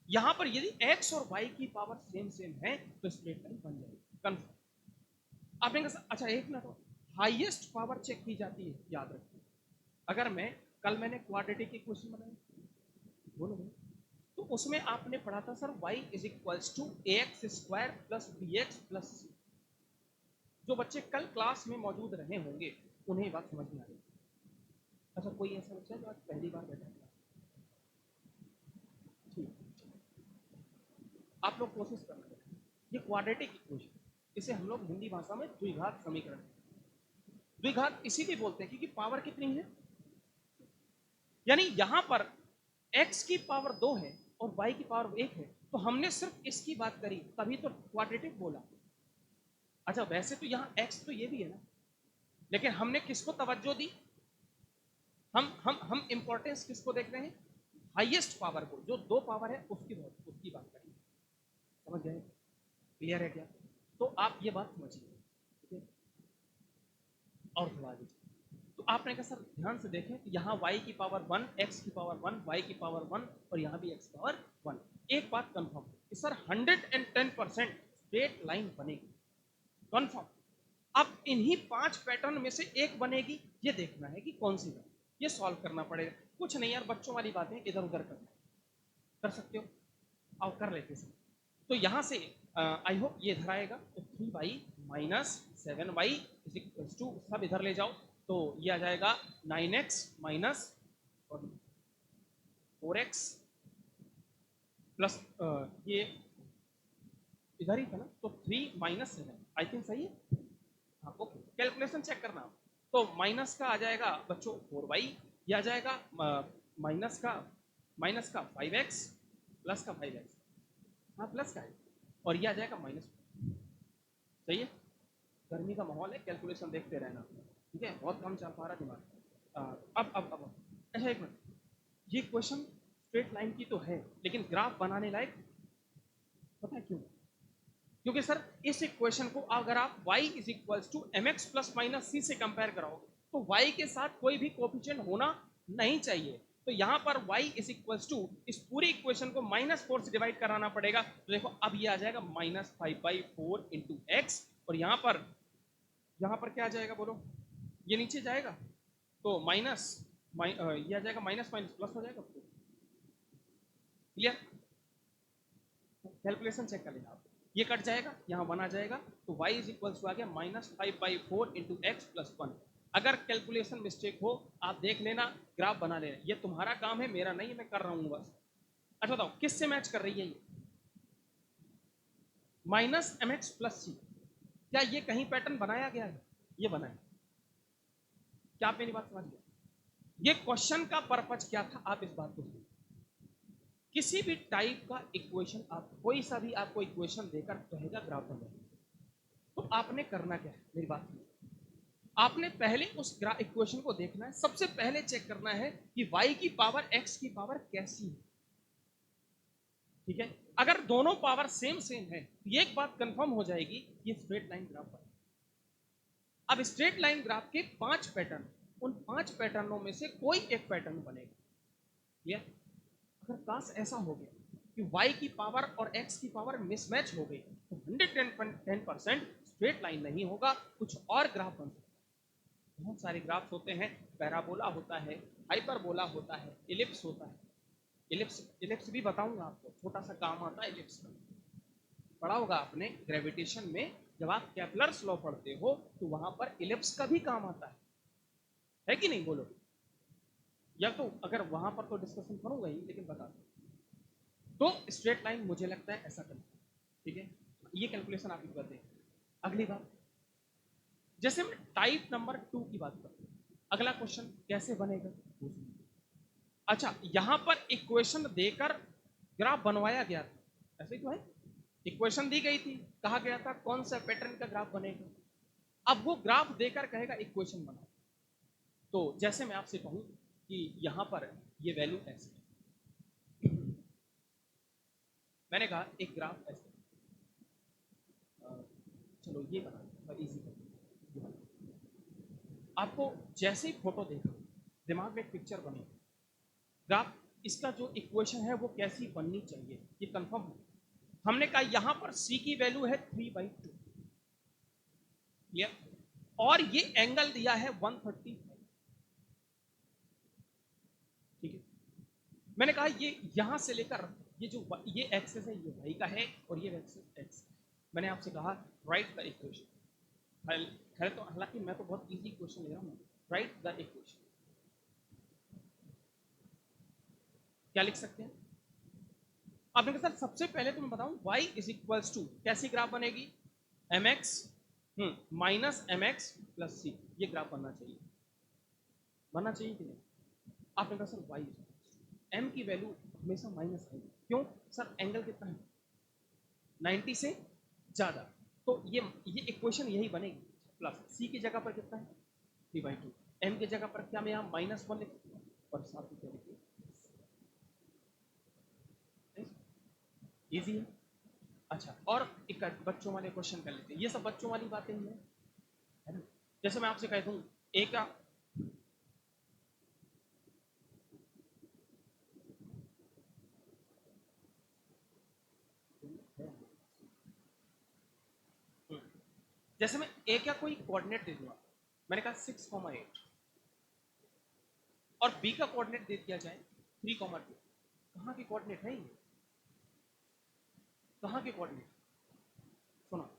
यहां पर यदि x और y की पावर सेम सेम है तो स्प्लिट लाइन बन जाएगी कंफर्म। आपने कहा अच्छा एक मिनट, हाईएस्ट पावर चेक की जाती है, याद रखिए। अगर मैंने क्वाड्रेटिक इक्वेशन बनाई, बोलो तो उसमें आपने पढ़ा था sir y is equals to ax square plus bx plus c। जो बच्चे कल क्लास में मौजूद रहे होंगे उन्हें बात समझ में आ रही। अच्छा कोई ऐसा बच्चा है जो आज पहली बार बैठा है, ठीक, आप लोग कोशिश करना। ये क्वाड्रेटिक इक्वेशन, इसे हम लोग हिंदी भाषा में द्विघात समीकरण, द्विघात इसीलिए बोलते हैं क्योंकि पावर कितनी है, यानी यहां पर x की पावर 2 है और y की पावर 1 है, तो हमने सिर्फ इसकी बात करी तभी तो क्वाड्रेटिक बोला। अच्छा वैसे तो यहाँ x तो ये भी है ना, लेकिन हमने किसको तवज्जो दी, हम इंपॉर्टेंस किसको देख रहे हैं, हाईएस्ट पावर को, जो 2 पावर है उसकी बात करेंगे। समझ गए, क्लियर है क्या? तो आप ये बात समझिए, ठीक है। और थोड़ा आगे, तो आपने कहा सर ध्यान से देखें कि यहाँ y की पावर 1, x की पावर 1, y की पावर 1 और यहाँ भी x पावर 1। एक बात कंफर्म कि सर 110% स्ट्रेट लाइन बनेगी, कंफर्म। अब इन्हीं 5 पैटर्न में से एक बनेगी, ये देखना है कि कौन सी बने, ये सॉल्व करना पड़ेगा। कुछ नहीं यार, बच्चों वाली बातें इधर उधर करना, कर सकते हो, आओ कर लेते हैं। तो यहाँ से आई होप ये इधर आएगा, तो 3y minus 7y is equal to, सब इधर ले जाओ तो ये आ जाएगा 9x माइनस 4x प्लस ये इधर ही था ना, तो 3 माइनस 7, आई थिंक सही है, हाँ ओके। कैलकुलेशन चेक करना, तो माइनस का आ जाएगा बच्चों 4y, ये आ जाएगा माइनस का 5x प्लस का 5x, हाँ प्लस का है, और ये आ जाएगा माइनस। सही है, गर्मी का माहौल है, कैलकुलेशन देखते रहना, ठीक है, बहुत कम चल पा रहा दिमाग। अब अच्छा एक मिनट, ये क्वेश्चन स्ट्रेट लाइन की तो है, लेकिन ग्राफ बनाने लायक पता है क्यों? क्योंकि सर इस इक्वेशन को अगर आप y is equals to M x plus minus c से कंपेयर कराओगे तो y के साथ कोई भी कोफिशिएंट होना नहीं चाहिए। तो यहां पर y इज इक्वल्स टू इस पूरी इक्वेशन को -4 से डिवाइड कराना पड़ेगा। तो देखो अब ये आ जाएगा -5/4 इंटू एक्स, और यहां पर क्या आ जाएगा बोलो? ये नीचे जाएगा तो ये आ जाएगा माइनस माइनस प्लस हो जाएगा। क्लियर? कैलकुलेशन चेक कर लेना आप, ये कट जाएगा, यहाँ 1 आ जाएगा, तो y इज इक्वल टू आ गया -5/4 इंटू एक्स प्लस 1। अगर कैलकुलेशन मिस्टेक हो आप देख लेना, ग्राफ बना लेना, ये तुम्हारा काम है, मेरा नहीं है, मैं कर रहा हूँ बस। अच्छा बताओ किससे मैच कर रही है ये? -mx प्लस सी, क्या ये कहीं पैटर्न बनाया गया है? ये बनाया। क्या आप मेरी बात समझ गए? ये क्वेश्चन का पर्पज क्या था, आप इस बात को समझिए। किसी भी टाइप का इक्वेशन, आप कोई सा भी आपको इक्वेशन देकर कहेगा ग्राफ बनाइए, तो आपने करना क्या है, मेरी बात सुनिए। आपने पहले उस इक्वेशन को देखना है, सबसे पहले चेक करना है कि y की पावर x की पावर कैसी है। ठीक है, अगर दोनों पावर सेम सेम है तो एक बात कंफर्म हो जाएगी, ये स्ट्रेट लाइन ग्राफ है। अब स्ट्रेट लाइन ग्राफ के 5 पैटर्न, उन 5 पैटर्नों में से कोई एक पैटर्न बनेगा। ठीक, अगर काश ऐसा हो गया कि y की पावर और x की पावर मिसमैच हो गई तो 110% स्ट्रेट लाइन नहीं होगा, कुछ और ग्राफ बन सकता है। बहुत सारे ग्राफ्स होते हैं, पैराबोला होता है, हाइपरबोला होता है, इलिप्स होता है। इलिप्स भी बताऊंगा आपको, छोटा सा काम आता है इलिप्स का, पढ़ा होगा आपने ग्रेविटेशन में, जब आप केपलर्स लॉ पढ़ते हो तो वहां पर इलिप्स का भी काम आता है कि नहीं बोलो? या तो अगर वहां पर तो डिस्कशन करूंगा ही, लेकिन बता दो तो स्ट्रेट लाइन मुझे लगता है ऐसा करना। ठीक है, ये कैलकुलेशन आप ही कर दें। अगली बात, जैसे मैं टाइप नंबर 2 की बात करता हूं, अगला क्वेश्चन कैसे बनेगा? अच्छा, यहां पर इक्वेशन देकर ग्राफ बनवाया गया था, ऐसे ही तो है। इक्वेशन दी गई थी, कहा गया था कौन सा पैटर्न का ग्राफ बनेगा। अब वो ग्राफ देकर कहेगा इक्वेशन बनाओ। तो जैसे मैं आपसे कहूं कि यहां पर ये वैल्यू ऐसे, मैंने कहा एक ग्राफ ऐसे, चलो ये बना इजी कर, आपको जैसे ही फोटो देखो दिमाग में एक पिक्चर बने, ग्राफ इसका जो इक्वेशन है वो कैसी बननी चाहिए ये कंफर्म हो। हमने कहा यहां पर c की वैल्यू है 3/2, और ये एंगल दिया है 135। ठीक है, मैंने कहा ये यहां से लेकर ये जो ये एक्सेस है ये y का है और ये एक्सेस x। मैंने आपसे कहा राइट द इक्वेशन, खैर तो हालांकि मैं तो बहुत इजी क्वेश्चन ले रहा हूं, राइट द इक्वेशन। क्या लिख सकते हैं? आपने कहा सर सबसे पहले तो मैं बताऊं y इज इक्वल्स टू कैसी ग्राफ बनेगी, mx minus mx plus c, ये ग्राफ बनना चाहिए, बनना चाहिए कि नहीं? आपने कहा सर y m की वैल्यू हमेशा माइनस आएगी, क्यों सर? एंगल कितना है? 90 से ज्यादा, तो ये इक्वेशन यही बनेगी। प्लस c की जगह पर कितना है? 3/2। m की जगह पर क्या मैं यहाँ -1 लिख सकता हूँ, और साथ में क्या लिखिए, इजी है। अच्छा, और एक बच्चों वाले क्वेश्चन कर लेते हैं, ये सब बच्चों वाली बातें ही है ना। जैसे मैं आपसे कहता हूँ एक जैसे मैं ए का कोई कोऑर्डिनेट दे दूंगा, मैंने कहा 6,8, और बी का कोऑर्डिनेट दे दिया जाए 3,2, कहाँ के कोऑर्डिनेट है ये? कहाँ के कोऑर्डिनेट? सुनो,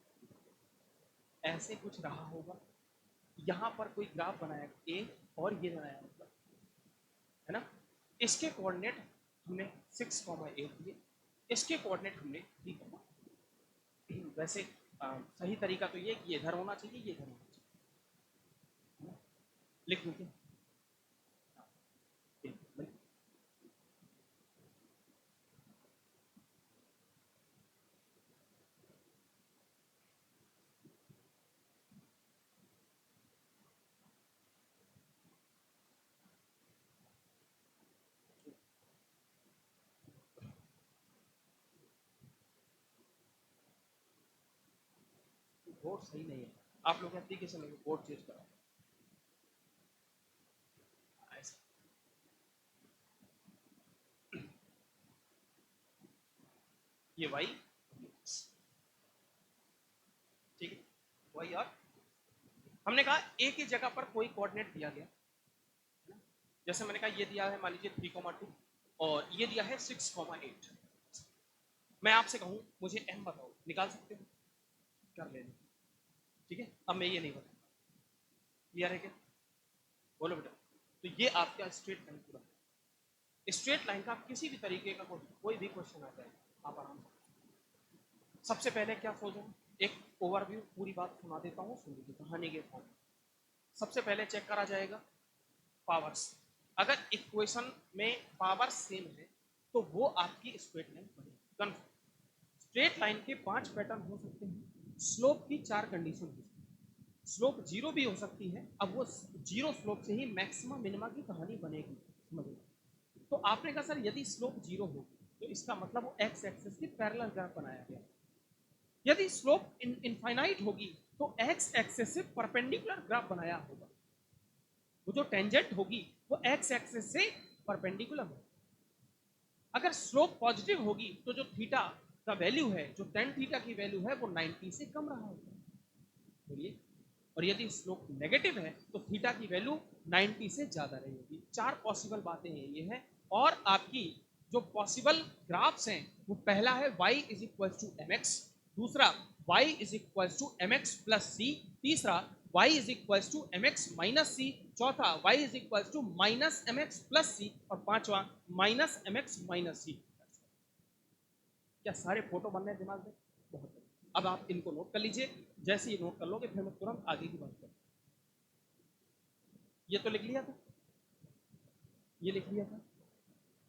ऐसे कुछ रहा होगा, यहाँ पर कोई ग्राफ बनाया ए और ये बनाया मतलब, है ना। इसके कोऑर्डिनेट हमने 6,8 दिए, इसके कोऑर्डिनेट हमने 3, वैसे सही तरीका तो ये कि ये इधर होना चाहिए, ये इधर होना चाहिए, लिख दूं क्या? बोर्ड सही नहीं है, आप लोग एप्लीकेशन में बोर्ड चेंज करा ऐसा। ये वाई, ठीक है, वाई और हमने कहा एक ही जगह पर कोई कोऑर्डिनेट दिया गया, जैसे मैंने कहा ये दिया है मान लीजिए 3,2 और ये दिया है 6,8। मैं आपसे कहूं मुझे m बताओ, निकाल सकते हो? कर लेना, ठीक है। अब मैं ये नहीं बताऊंगा, क्लियर है क्या? बोलो बेटा। तो ये आपका स्ट्रेट लाइन पूरा, स्ट्रेट लाइन का किसी भी तरीके का कोई भी क्वेश्चन आ जाए आप आराम से। सबसे पहले क्या सोचो, एक ओवरव्यू पूरी बात सुना देता हूँ, सुन लीजिए कहानी के फॉर्म। सबसे पहले चेक करा जाएगा पावर्स। अगर इक्वेशन में पावर सेम है तो वो आपकी स्ट्रेट लाइन बनेगी, कन्फर्म। स्ट्रेट लाइन के 5 पैटर्न हो सकते हैं, स्लोप की 4 कंडीशन हो सकती है, स्लोप 0 भी हो सकती है। अब वो 0 स्लोप से ही मैक्सिमम मिनिमा की कहानी बनेगी, समझ। तो आपने कहा सर यदि स्लोप 0 हो तो इसका मतलब वो एक्स एक्सिस की पैरेलल ग्राफ बनाया गया। यदि स्लोप इनफाइनाइट होगी तो एक्स एक्सिस से परपेंडिकुलर ग्राफ बनाया होगा। वो जो टेंजेंट होगी वो एक्स एक्सिस से परपेंडिकुलर होगी। अगर स्लोप पॉजिटिव होगी तो जो थीटा का वैल्यू है, जो टेन थीटा की वैल्यू है, वो 90 से कम रहा होगा, बोलिए। और यदि स्लोप नेगेटिव है तो थीटा की वैल्यू 90 से ज्यादा रही होगी। 4 पॉसिबल बातें हैं ये हैं। और आपकी जो पॉसिबल ग्राफ्स हैं वो पहला है y is equal to M x, दूसरा y is equal to M x plus c, तीसरा y is equal to M x minus c, चौथा y is equal to minus m x plus c, और पांचवा minus m x minus c. क्या सारे फोटो बन रहे हैं दिमाग में? बहुत बढ़िया। अब आप इनको नोट कर लीजिए, जैसे ही नोट कर लोगे फिर मैं तुरंत आगे की बात करूँ। ये तो लिख लिया था, ये लिख लिया था,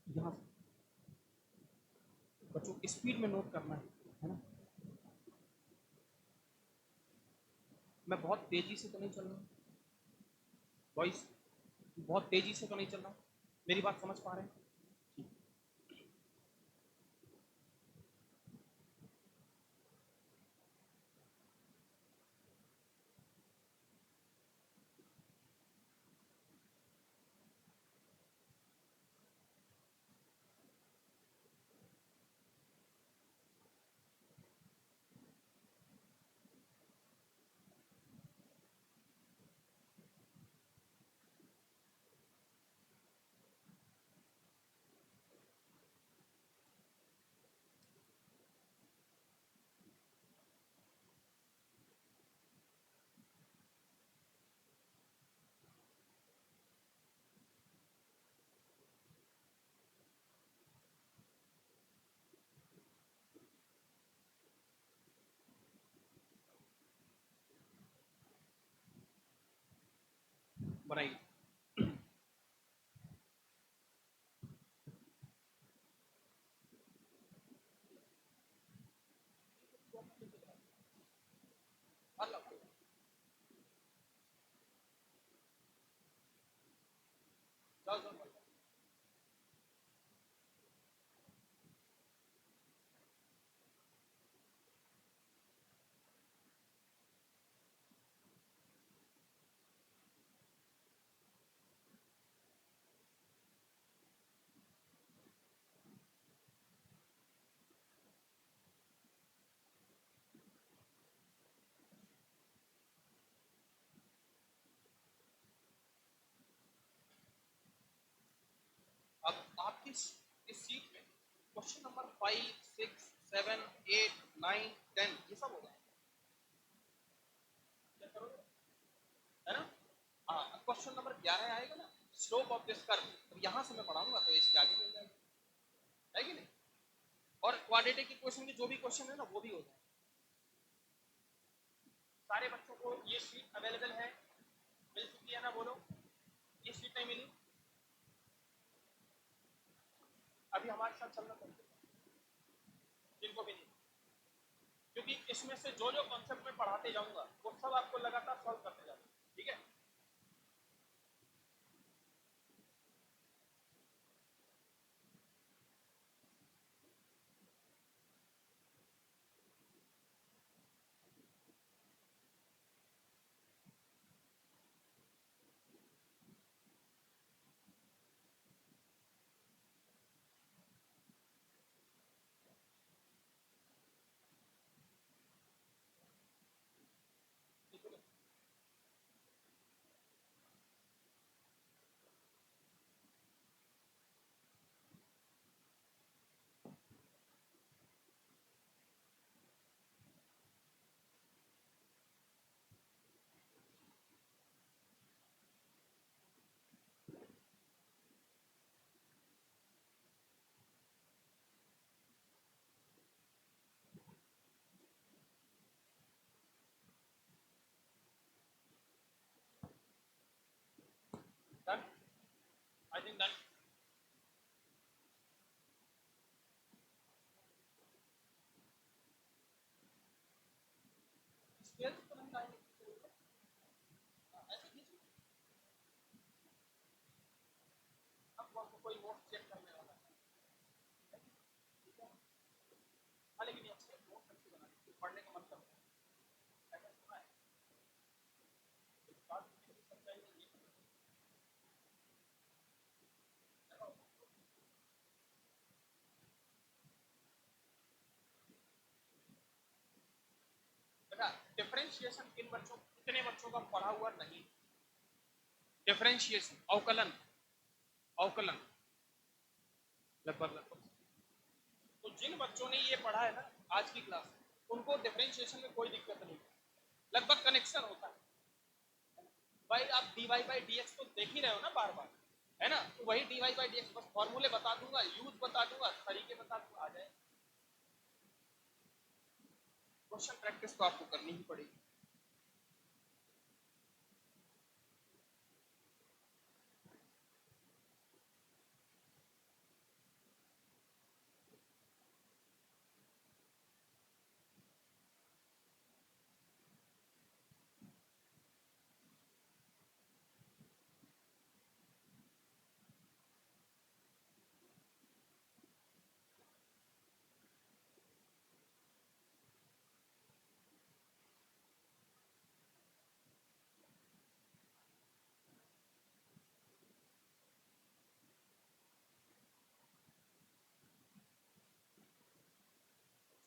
यहाँ बच्चों स्पीड में नोट करना है ना। मैं बहुत तेजी से तो नहीं चल रहा, वॉइस बहुत तेजी से तो नहीं चल रहा, मेरी बात समझ पा रहे हैं? बनाइए। अब आपकी इस सीट में क्वेश्चन नंबर 5, 6, 7, 8, 9, 10 ये सब होगा, क्या करोगे, है ना? हाँ, क्वेश्चन नंबर 11 आएगा ना, स्लोप ऑफ दिस कर्व। अब यहाँ से मैं पढ़ाऊंगा तो इसके आगे मिल जाएगा, है कि नहीं? और क्वाड्रेटिक इक्वेशन के जो भी क्वेश्चन है ना वो भी हो जाए। सारे बच्चों को ये शीट अवेलेबल है, मिल चुकी है ना? बोलो, ये शीट नहीं मिली? अभी हमारे साथ चलना चाहिए, जिनको भी नहीं, क्योंकि इसमें से जो जो कॉन्सेप्ट में पढ़ाते जाऊंगा वो सब आपको लगातार सॉल्व करते जाऊंगा, ठीक है? Done, I think done. Scale तो नहीं लाएंगे, ऐसे खींचिए। अब कोई नोट चेक करने वाला है, ठीक है? हाँ, लेकिन ये अच्छे नोट अच्छे बना दीजिए, पढ़ने का मन करता है, ऐसा सुना है। इस बात की सच्चाई नहीं है। बेटा डिफरेंशिएशन किन बच्चों, कितने बच्चों का पढ़ा हुआ नहीं? डिफरेंशिएशन, अवकलन, अवकलन लगभग लगभग। तो जिन बच्चों ने ये पढ़ा है ना आज की क्लास, उनको डिफरेंशिएशन में कोई दिक्कत नहीं, लगभग कनेक्शन होता है। भाई आप dy बाई dx तो देख ही रहे हो ना बार बार, है ना? तो वही dy बाई dx, बस फॉर्मूले बता दूंगा, यूज बता दूंगा, तरीके बता दूंगा, आ जाए। क्वेश्चन प्रैक्टिस तो आपको करनी ही पड़ेगी।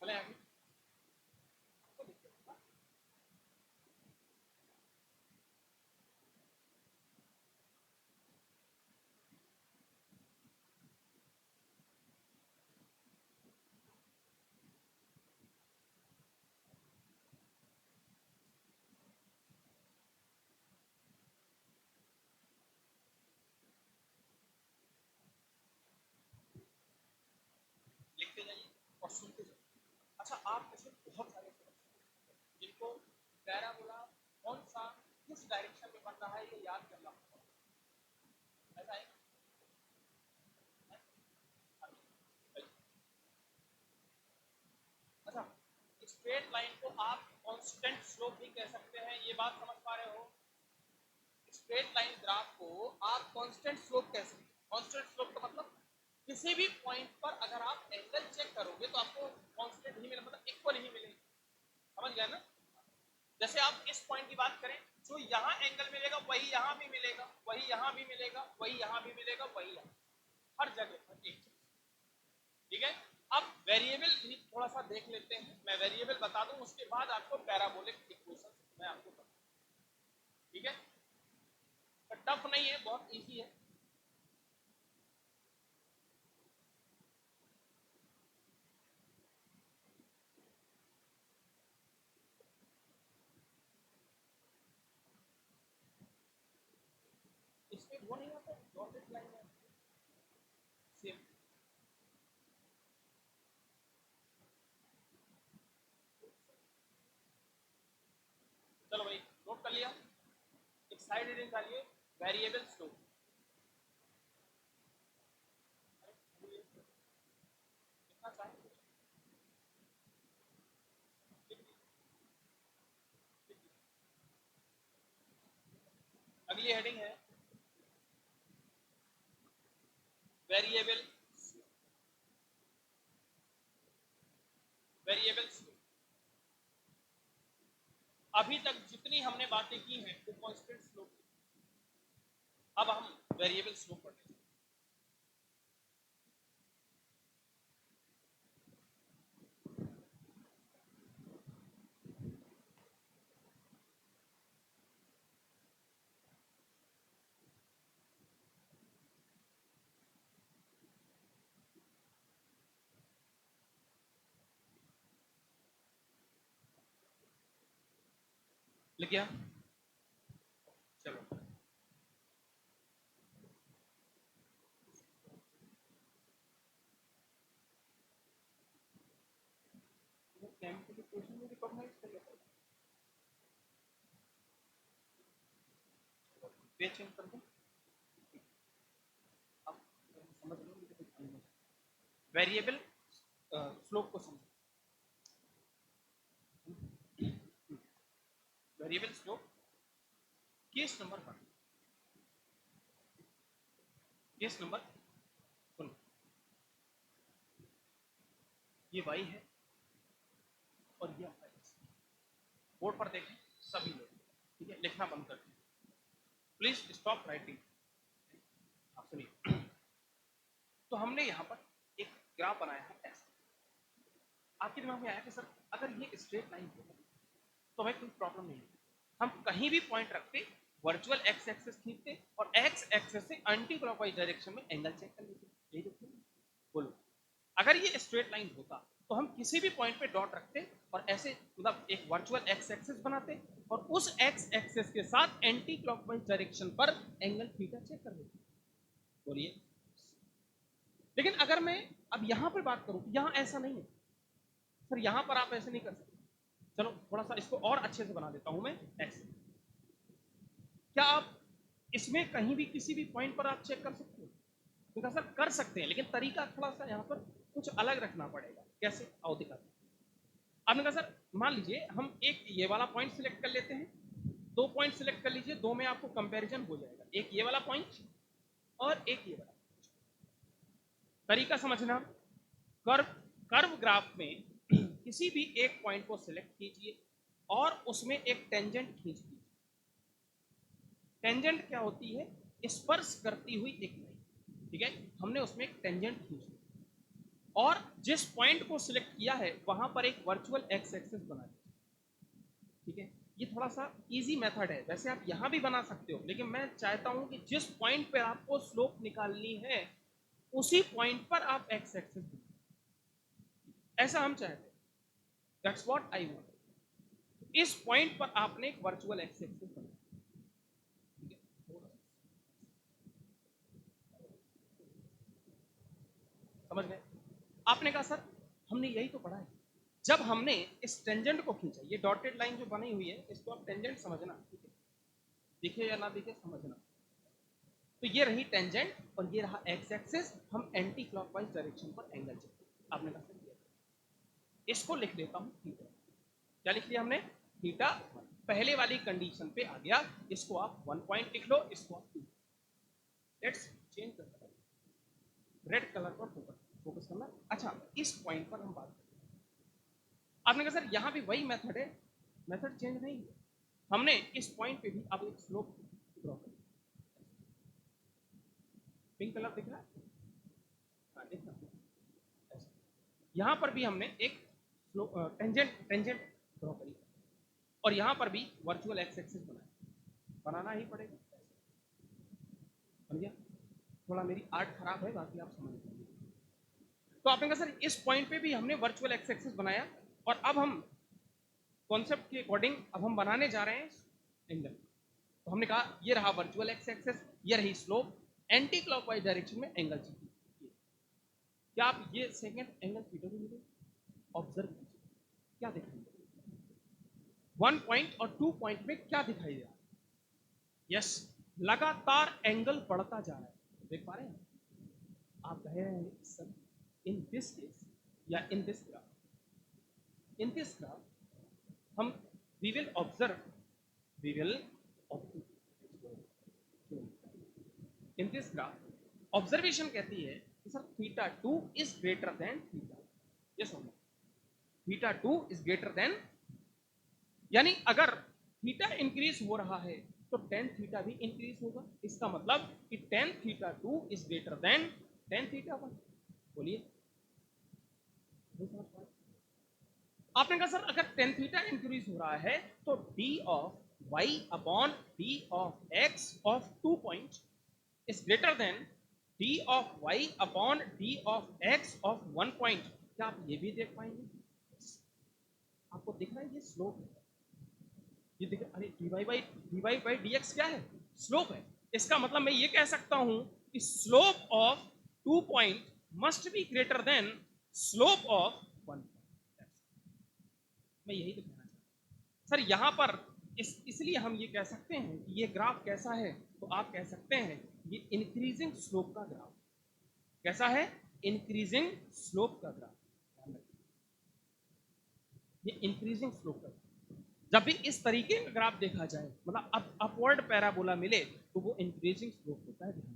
चले आगे। लिखते जाइए और सुनते जाइए। अच्छा, आप में से बहुत सारे जिनको पैराबोला कौन सा किस डायरेक्शन में बढ़ रहा है ये याद करना होगा, ऐसा है? अच्छा, स्ट्रेट लाइन को आप कांस्टेंट स्लोप भी कह सकते हैं, ये बात समझ पा रहे हो? स्ट्रेट लाइन ग्राफ को आप कांस्टेंट स्लोप कह सकते हैं। कांस्टेंट स्लोप का मतलब किसी भी पॉइंट पर अगर आप एंगल चेक करोगे तो आपको कांस्टेंट ही मिलेगा, मतलब इक्वल ही मिलेगा। समझ गए ना? जैसे आप इस पॉइंट की बात करें, जो यहाँ एंगल मिलेगा वही यहाँ भी मिलेगा, वही यहाँ भी मिलेगा, वही यहाँ भी मिलेगा, वही यहाँ, हर जगह पर एक चीज। ठीक है? अब वेरिएबल भी थोड़ा सा देख लेते हैं, मैं वेरिएबल बता दूं, उसके बाद आपको पैराबोलिक इक्वेशन मैं आपको बताऊं। ठीक है? टफ नहीं है, बहुत इजी है। इसमें वो नहीं आता डॉटेड लाइन है सेम। चलो भाई, नोट कर लिया, एक साइड हेडिंग डालिए, वेरिएबल स्लोप। कितना चाहिए? अगली हेडिंग है वेरिएबल, वेरिएबल स्लोप। अभी तक जितनी हमने बातें की हैं वो कांस्टेंट स्लोप, अब हम वेरिएबल स्लोप पढ़ते हैं। लिख गया? चलो, कैंपिफिकेशन में रिकॉग्नाइज कर लेते हैं, पेज चेंज कर दूं? वेरिएबल स्लोप को समझो। Variable slope case number 1, case number सुनो, ये y है और ये आपका x। बोर्ड पर देखें सभी लोग, ठीक है, लिखना बंद कर दें, प्लीज स्टॉप राइटिंग। आप सुनिए, तो हमने यहाँ पर एक ग्राफ बनाया है ऐसा। आपके दिमाग में आया कि सर अगर ये स्ट्रेट लाइन हो तो हमें कोई प्रॉब्लम नहीं है, हम कहीं भी पॉइंट रखते, वर्चुअल एक्स एक्सेस खींचते और एक्स एक्सेस से एंटी क्लॉकवाइज डायरेक्शन में एंगल चेक कर लेते। यही देखिए, बोलो अगर ये स्ट्रेट लाइन होता तो हम किसी भी पॉइंट पे डॉट रखते और ऐसे मतलब एक वर्चुअल एक्स एक्सेस बनाते और उस एक्स एक्सेस के साथ एंटी क्लॉकवाइज डायरेक्शन पर एंगल थीटा चेक कर लेते। बोलिए, लेकिन अगर मैं अब यहां पर बात करूं, यहां ऐसा नहीं है सर, यहां पर आप ऐसे नहीं कर सकते। चलो थोड़ा सा इसको और अच्छे से बना देता हूं मैं ऐसे। क्या आप इसमें कहीं भी किसी भी पॉइंट पर आप चेक कर सकते हो? तो सर कर सकते हैं, लेकिन तरीका थोड़ा सा यहाँ पर कुछ अलग रखना पड़ेगा। कैसे, आओ दिखाते हैं। आपने कहा सर मान लीजिए हम एक ये वाला पॉइंट सिलेक्ट कर लेते हैं, 2 पॉइंट सिलेक्ट कर लीजिए, 2 में आपको कंपैरिजन हो जाएगा, एक ये वाला पॉइंट और एक ये वाला। तरीका समझना, कर्व कर्व ग्राफ में किसी भी एक पॉइंट को सिलेक्ट कीजिए और उसमें एक टेंजेंट खींच लीजिए। टेंजेंट क्या होती है? स्पर्श करती हुई एक लाइन, ठीक है, हमने उसमें एक टेंजेंट खींच ली और जिस पॉइंट को सिलेक्ट किया है वहां पर एक वर्चुअल एक्स एक्सिस बना दीजिए, ठीक है। ये थोड़ा सा इजी मेथड है, वैसे आप यहां भी बना सकते हो, लेकिन मैं चाहता हूं कि जिस पॉइंट पर आपको स्लोप निकालनी है उसी पॉइंट पर आप एक्स एक्सिस बनाइए, ऐसा हम चाहते हैं। That's what I want. इस पॉइंट पर आपने एक वर्चुअल एक्स एक्सिस बनाया, ठीक है, समझ गए? आपने कहा सर हमने यही तो पढ़ा है, जब हमने इस टेंजेंट को खींचा, ये डॉटेड लाइन जो बनी हुई है इसको आप टेंजेंट समझना, ठीक है, दिखे या ना दिखे समझना। तो ये रही टेंजेंट और ये रहा एक्स एक्सिस, हम एंटी क्लॉकवाइज डायरेक्शन पर एंगल चेक। आपने कहा सर इसको लिख देता हूं थीटा। क्या लिख लिया हमने? थीटा। पहले वाली कंडीशन पे आ गया, इसको आप 1 पॉइंट लिख लो, इसको आप 2। लेट्स चेंज करते हैं, रेड कलर पर फोकस करना। अच्छा, इस पॉइंट पर हम बात करते हैं। आपने कहा सर यहां भी वही मेथड है, मेथड चेंज नहीं है। हमने इस पॉइंट पे भी अब एक स्लोप ड्रॉ कर, पिंक कलर दिख रहा है, हाँ दिख रहा है। यहां पर भी हमने एक टेंजेंट टेंजेंट ड्रॉ करी और यहां पर भी वर्चुअल एक्स एक्सिस बनाना ही पड़ेगा, समझिए। थोड़ा मेरी आर्ट खराब है, बाकी आप समझ लीजिए। तो आपने कहा सर इस पॉइंट पे भी हमने वर्चुअल एक्स एक्सिस बनाया और अब हम कॉन्सेप्ट के अकॉर्डिंग अब हम बनाने जा रहे हैं एंगल। तो हमने कहा ये रहा वर्चुअल एक्स एक्सिस, ये रही स्लोप, एंटी क्लॉकवाइज डायरेक्शन में एंगल चाहिए। क्या आप ये सेकंड एंगल थीटा भी मिले ऑब्जर्व कीजिए, क्या दिखाई दे रहा है? 1 पॉइंट और 2 पॉइंट में क्या दिखाई दे रहा है? यस, लगातार एंगल बढ़ता जा रहा है, देख पा रहे हैं आप? कह रहे हैं सर इन दिस केस या in this graph, in this graph हम we will observe in this graph observation कहती है कि sir theta 2 is greater than theta. Yes और no? Theta 2 is greater than, यानी अगर थीटा इंक्रीज हो रहा है तो टेन थीटा भी इंक्रीज होगा। इसका मतलब कि tan theta 2 is greater then tan theta 1। बोलिए, आपने कहा सर अगर टेन थीटा इंक्रीज हो रहा है तो D of Y upon D of X of 2 point is greater than D of Y upon D of X of 1 point. क्या आप ये भी देख पाएंगे? आपको दिख रहा है ये स्लोप है, ये दिख रहा है, अरे dy बाई dx क्या है? स्लोप है। इसका मतलब मैं ये कह सकता हूं कि slope of 2 point must be greater then slope of 1 point. मैं यही तो कहना चाहता हूं सर। यहां पर इसलिए हम ये कह सकते हैं कि ये ग्राफ कैसा है, तो आप कह सकते हैं ये इंक्रीजिंग स्लोप का ग्राफ। कैसा है? इंक्रीजिंग स्लोप का ग्राफ, ये इंक्रीजिंग स्लोप का ग्राफ। जब भी इस तरीके का ग्राफ देखा जाए, मतलब अपवर्ड पैराबोला मिले, तो वो इंक्रीजिंग स्लोप होता है, ध्यान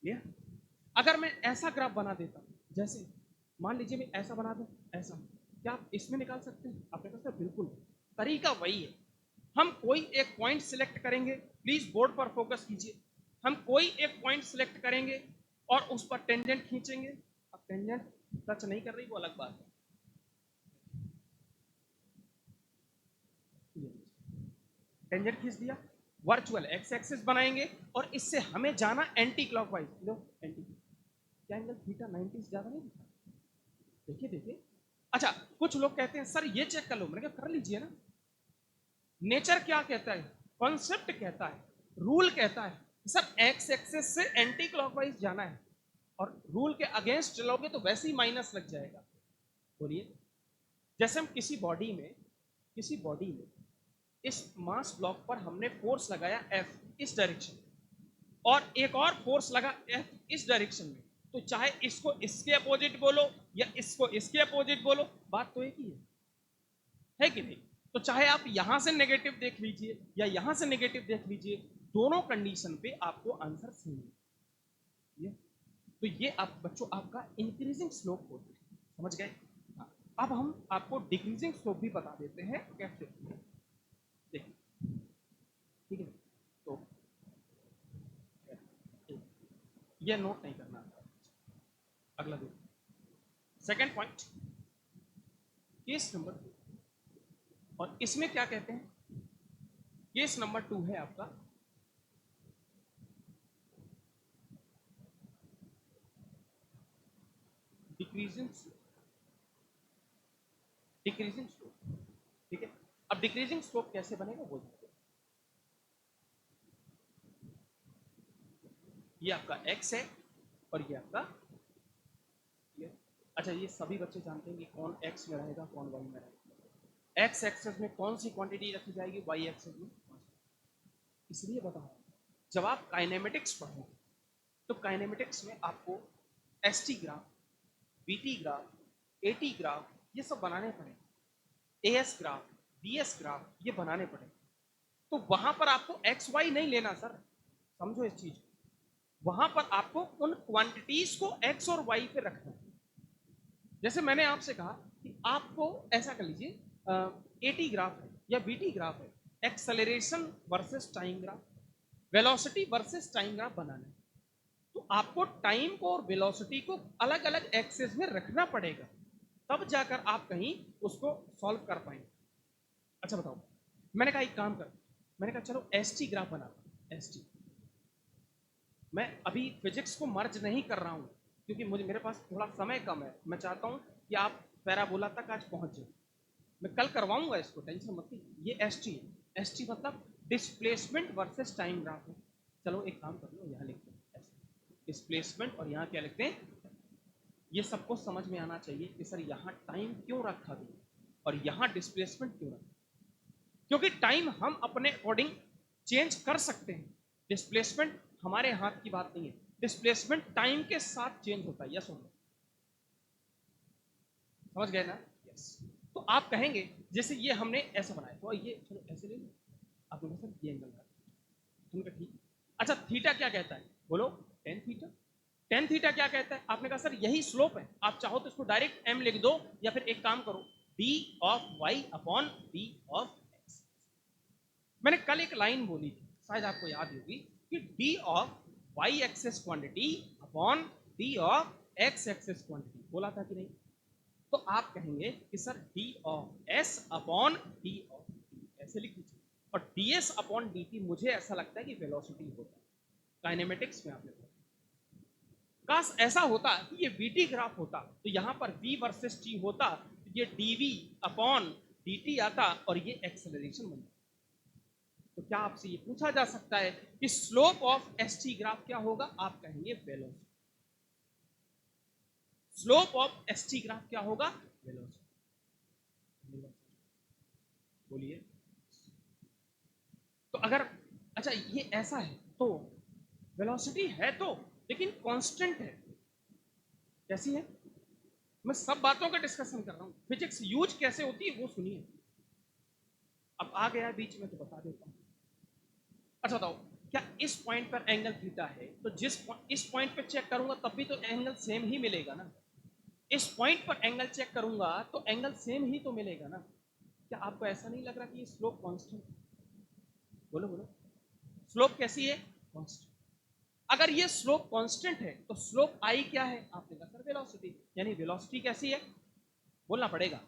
दीजिए। अगर मैं ऐसा ग्राफ बना देता हूं, जैसे मान लीजिए मैं ऐसा बना दूं, ऐसा, क्या आप इसमें निकाल सकते हैं? आप निकाल सकते हैं? बिल्कुल, तरीका वही है। हम कोई एक पॉइंट सिलेक्ट करेंगे, प्लीज बोर्ड पर फोकस कीजिए। हम कोई एक पॉइंट सिलेक्ट करेंगे और उस पर टेंजेंट खींचेंगे। अब टेंजेंट टच नहीं कर रही, वो अलग बात है। टेंजेंट खींच दिया, वर्चुअल एक्स एक्सिस बनाएंगे और इससे हमें जाना एंटी क्लॉकवाइज। लो एंटी, क्या एंगल थीटा 90 से ज्यादा नहीं दिखा? देखिए देखिए। अच्छा, कुछ लोग कहते हैं सर ये चेक कर लो, मैंने कहा कर लीजिए ना। नेचर क्या कहता है, कॉन्सेप्ट कहता है, रूल कहता है, सर एक्स एक्सिस से एंटी क्लॉकवाइज जाना है, और रूल के अगेंस्ट चलोगे तो वैसे ही माइनस लग जाएगा। बोलिए, जैसे हम किसी बॉडी में इस मास ब्लॉक पर हमने फोर्स लगाया एफ इस डायरेक्शन में, और एक और फोर्स लगा एफ इस डायरेक्शन में, तो चाहे इसको इसके अपोजिट बोलो या इसको इसके अपोजिट बोलो, बात तो एक ही है कि नहीं? तो चाहे आप यहां से नेगेटिव देख लीजिए या यहां से नेगेटिव देख लीजिए, दोनों कंडीशन पे आपको आंसर सेम है। तो ये आप बच्चों आपका इंक्रीजिंग स्लोप होता है, समझ गए? हाँ, अब हम आपको डिक्रीजिंग स्लोप भी बता देते हैं कैसे। देखिए, ठीक है, तो ये नोट नहीं करना है। अगला देखिए, सेकंड पॉइंट, केस नंबर 2, और इसमें क्या कहते हैं? केस नंबर 2 है आपका डिक्रीजिंग स्लोप। डिक्रीजिंग स्लोप, ठीक है। अब डिक्रीजिंग स्लोप कैसे बनेगा वो देखते हैं। ये आपका एक्स है और ये आपका ये। अच्छा, ये सभी बच्चे जानते हैं कि कौन एक्स में रहेगा, कौन वाई में रहेगा। एक्स एक्सेस में कौन सी क्वांटिटी रखी जाएगी, वाई एक्सेस में कौन सी। इसलिए बताओ, जब आप काइनेमेटिक्स पढ़ोगे तो काइनेमेटिक्स में आपको S T graph, B T graph, A T graph ये सब बनाने पड़ेंगे, A S graph, B S graph ये बनाने पड़ेंगे। तो वहां पर आपको एक्स वाई नहीं लेना सर, समझो इस चीज को। वहां पर आपको उन क्वांटिटीज को एक्स और वाई पे रखना है। जैसे मैंने आपसे कहा कि आपको ऐसा कर लीजिए, एटी ग्राफ है या बीटी ग्राफ है, acceleration versus time graph, velocity versus time graph बनाना है। तो आपको टाइम को और वेलोसिटी को अलग अलग एक्सेस में रखना पड़ेगा, तब जाकर आप कहीं उसको सॉल्व कर पाएंगे। अच्छा बताओ, मैंने कहा एक काम कर, मैंने कहा चलो एस टी ग्राफ बना, एस टी। मैं अभी फिजिक्स को मर्ज नहीं कर रहा हूँ क्योंकि मुझे मेरे पास थोड़ा समय कम है। मैं चाहता हूँ कि आप पैराबोला तक आज पहुंच जाए। मैं कल करवाऊंगा इसको, टेंशन मत लीजिए। ये एस टी, एस टी मतलब डिस्प्लेसमेंट वर्सेस टाइम ग्राफ है। चलो एक काम कर लो, यहाँ लिखते हैं डिस्प्लेसमेंट और यहाँ क्या लिखते हैं। ये सबको समझ में आना चाहिए कि सर यहाँ टाइम क्यों रखा गया और यहाँ डिस्प्लेसमेंट क्यों रखा, क्योंकि टाइम हम अपने अकॉर्डिंग चेंज कर सकते हैं। डिस्प्लेसमेंट हमारे हाथ की बात नहीं है, डिस्प्लेसमेंट टाइम के साथ चेंज होता है। यस हो, समझ गए ना? यस। तो आप कहेंगे जैसे ये हमने ऐसा बनाया, तो ये चलो ऐसे ले लो, आप लोगों से ये एंगल का, तुमने कहा ठीक। अच्छा, थीटा क्या कहता है बोलो? Tan theta. टेन थीटा क्या कहता है? आपने कहा सर यही स्लोप है। आप चाहो तो इसको डायरेक्ट एम लिख दो, या फिर एक काम करो, D of Y upon D of X. मैंने कल एक लाइन बोली थी, शायद आपको याद होगी, कि D of Y axis quantity upon D of X axis quantity, बोला था कि नहीं? तो आप कहेंगे कि sir D of S upon D of T ऐसे लिख दीजिए, और D S upon D T मुझे ऐसा लगता है कि वेलोसिटी होता है काइनेमेटिक्स में। आपने काश ऐसा होता कि ये वीटी ग्राफ होता, तो यहां पर v वर्सेस t होता, तो ये dv अपॉन dt आता और ये एक्सेलरेशन बनता। तो क्या आपसे ये पूछा जा सकता है कि slope of S T graph क्या होगा? आप कहेंगे velocity. Slope of S T graph क्या होगा? वेलोसिटी। बोलिए। तो अगर, अच्छा ये ऐसा है तो वेलोसिटी है तो, लेकिन कांस्टेंट है। कैसी है? मैं सब बातों का डिस्कशन कर रहा हूं, फिजिक्स यूज कैसे होती है वो सुनिए। अब आ गया बीच में तो बता देता हूं। अच्छा बताओ, क्या इस पॉइंट पर एंगल थीटा है, तो इस पॉइंट पर चेक करूंगा तब भी तो एंगल सेम ही मिलेगा ना। इस पॉइंट पर एंगल चेक करूंगा तो एंगल सेम ही तो मिलेगा ना। क्या आपको ऐसा नहीं लग रहा कि ये स्लोप कांस्टेंट? बोलो बोलो, स्लोप कैसी है? कांस्टेंट। अगर ये स्लोप कांस्टेंट है तो स्लोप आई क्या है? आपने कहा सर वेलोसिटी, यानी वेलोसिटी कैसी है? बोलना पड़ेगा,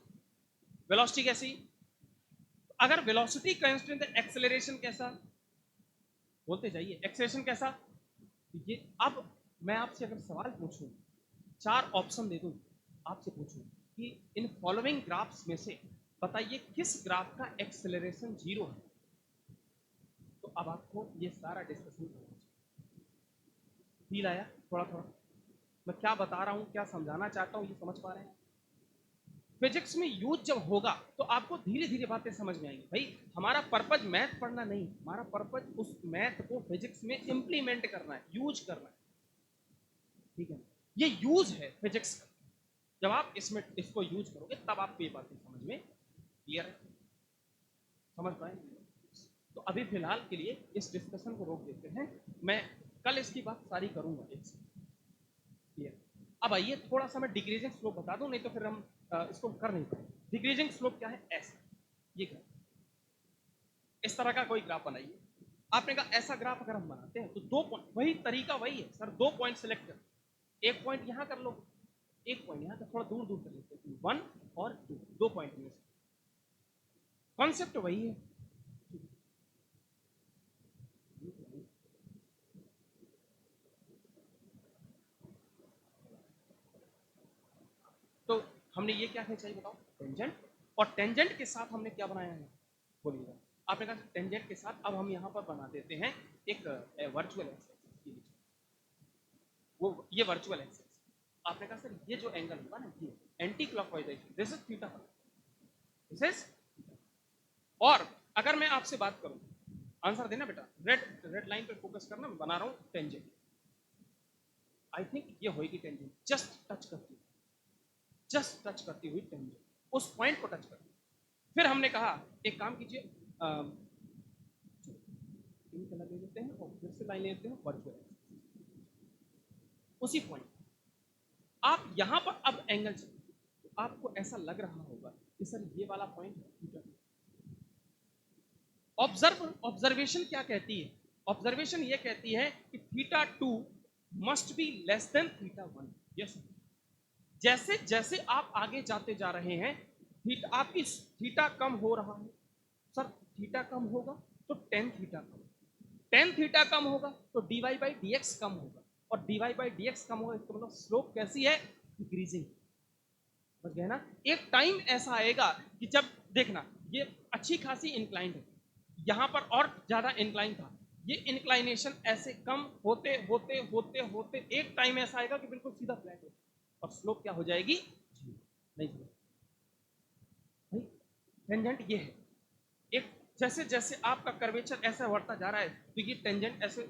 वेलोसिटी कैसी? अगर वेलोसिटी कांस्टेंट है, एक्सेलरेशन कैसा? बोलते जाइए, एक्सेलरेशन कैसा? ये अब मैं आपसे अगर सवाल पूछूं, चार ऑप्शन दे दूं, आपसे पूछूं कि इन फॉलोइंग ग्राफ्स में से बताइए किस ग्राफ का एक्सेलरेशन 0 है, तो अब आपको ये सारा डिस्कशन करना चाहिए। फील आया थोड़ा थोड़ा मैं क्या बता रहा हूं, क्या समझाना चाहता हूं, ये समझ पा रहे हैं? फिजिक्स में यूज जब होगा तो आपको धीरे धीरे बातें समझ में आएंगी। भाई हमारा पर्पज मैथ पढ़ना नहीं, हमारा पर्पज उस मैथ को फिजिक्स में इंप्लीमेंट करना है, यूज करना है। ठीक है, ये यूज है फिजिक्स का। जब आप इसमें इसको यूज करोगे तब आपको ये बातें समझ में क्लियर है, समझ पाएंगे। तो अभी फिलहाल के लिए इस डिस्कशन को रोक देते हैं, मैं कल इसकी बात सारी करूंगा एक से। क्लियर? अब आइए थोड़ा सा मैं डिक्रीजिंग स्लोप बता दूं, नहीं तो फिर हम इसको कर नहीं पाएंगे। डिक्रीजिंग स्लोप क्या है? ऐसा, ये ग्राफ, इस तरह का कोई ग्राफ बनाइए। आपने कहा ऐसा ग्राफ अगर हम बनाते हैं तो दो पॉइंट, वही तरीका वही है सर, दो पॉइंट सेलेक्ट कर, एक पॉइंट यहां कर लो, एक पॉइंट यहां, थोड़ा दूर दूर कर लेते हैं, 1 और 2, दो पॉइंट में से कॉन्सेप्ट वही है। तो हमने ये क्या खींचा बताओ? टेंजेंट। और टेंजेंट के साथ हमने क्या बनाया है? बोलिएगा। आपने कहा टेंजेंट के साथ अब हम यहाँ पर बना देते हैं एक वर्चुअल एक्सिस। वो ये वर्चुअल एक्सिस, आपने कहा सर ये जो एंगल होगा ना, ये एंटी क्लॉकवाइज है, this is theta, this is. और अगर मैं आपसे बात करूं, आंसर देना बेटा, रेड रेड लाइन पे फोकस करना, मैं बना रहा हूं टेंजेंट। आई थिंक ये होगी टेंजेंट, जस्ट टच करती हुई टेंजेंट, उस पॉइंट को टच करती। फिर हमने कहा एक काम कीजिए, इन कलर ले लेते हैं और फिर से लाइन ले लेते हैं वर्चुअल, उसी पॉइंट आप यहां पर अब एंगल चाहिए, तो आपको ऐसा लग रहा होगा कि सर ये वाला पॉइंट है। ऑब्जर्वेशन क्या कहती है? ऑब्जर्वेशन ये कहती है कि theta 2 must be less than theta 1। Yes, जैसे जैसे आप आगे जाते जा रहे हैं, थीटा आपकी थीटा कम हो रहा है। सर थीटा कम होगा तो टेन थीटा कम, टेन थीटा कम होगा तो dy बाई डी एक्स कम होगा, और dy बाई डी एक्स कम होगा, इसका मतलब स्लोप कैसी है? डिक्रीजिंग। समझ गए ना? एक टाइम ऐसा आएगा कि जब देखना ये अच्छी खासी इंक्लाइंड है, यहां पर और ज्यादा इंक्लाइन था, ये इंक्लाइनेशन ऐसे कम होते होते होते होते एक टाइम ऐसा आएगा कि बिल्कुल सीधा फ्लैट हो, और स्लोप क्या हो जाएगी? नहीं भाई, टेंजेंट ये है, एक जैसे जैसे आपका कर्वेचर ऐसा बढ़ता जा रहा है तो ये टेंजेंट ऐसे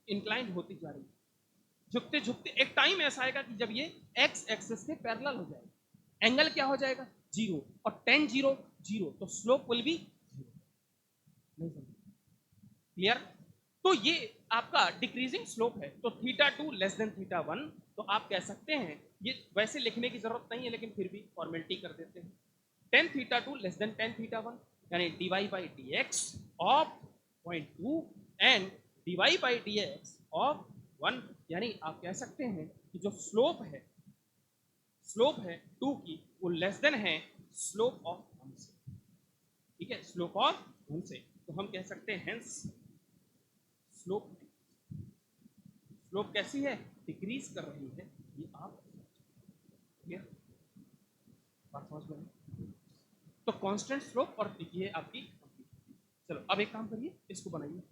इंक्लाइंड होती जा रही है, झुकते झुकते एक टाइम ऐसा आएगा कि जब ये एक्स एक्सिस के पैरेलल हो जाएगा, एंगल क्या हो जाएगा? 0, और टेन 0 0, तो स्लोप विल बी 0। नहीं समझ? क्लियर? तो ये आपका डिक्रीजिंग स्लोप है, तो थीटा 2 लेस देन थीटा 1, तो आप कह सकते हैं, ये वैसे लिखने की जरूरत नहीं है लेकिन फिर भी फॉर्मेलिटी कर देते हैं, tan theta 2 less than tan theta 1, यानी dy by D x of 0.2 and dy by D x of 1, यानी आप कह सकते हैं कि जो स्लोप है 2 की, वो लेस देन है स्लोप ऑफ 1 से। ठीक है, स्लोप ऑफ 1 से, तो हम कह सकते हैं हेंस स्लोप, स्लोप कैसी है? डिक्रीज कर रही है, ये आप क्लियर बात समझ में? तो कांस्टेंट स्लोप और ये आपकी, चलो अब एक काम करिए, इसको बनाइए।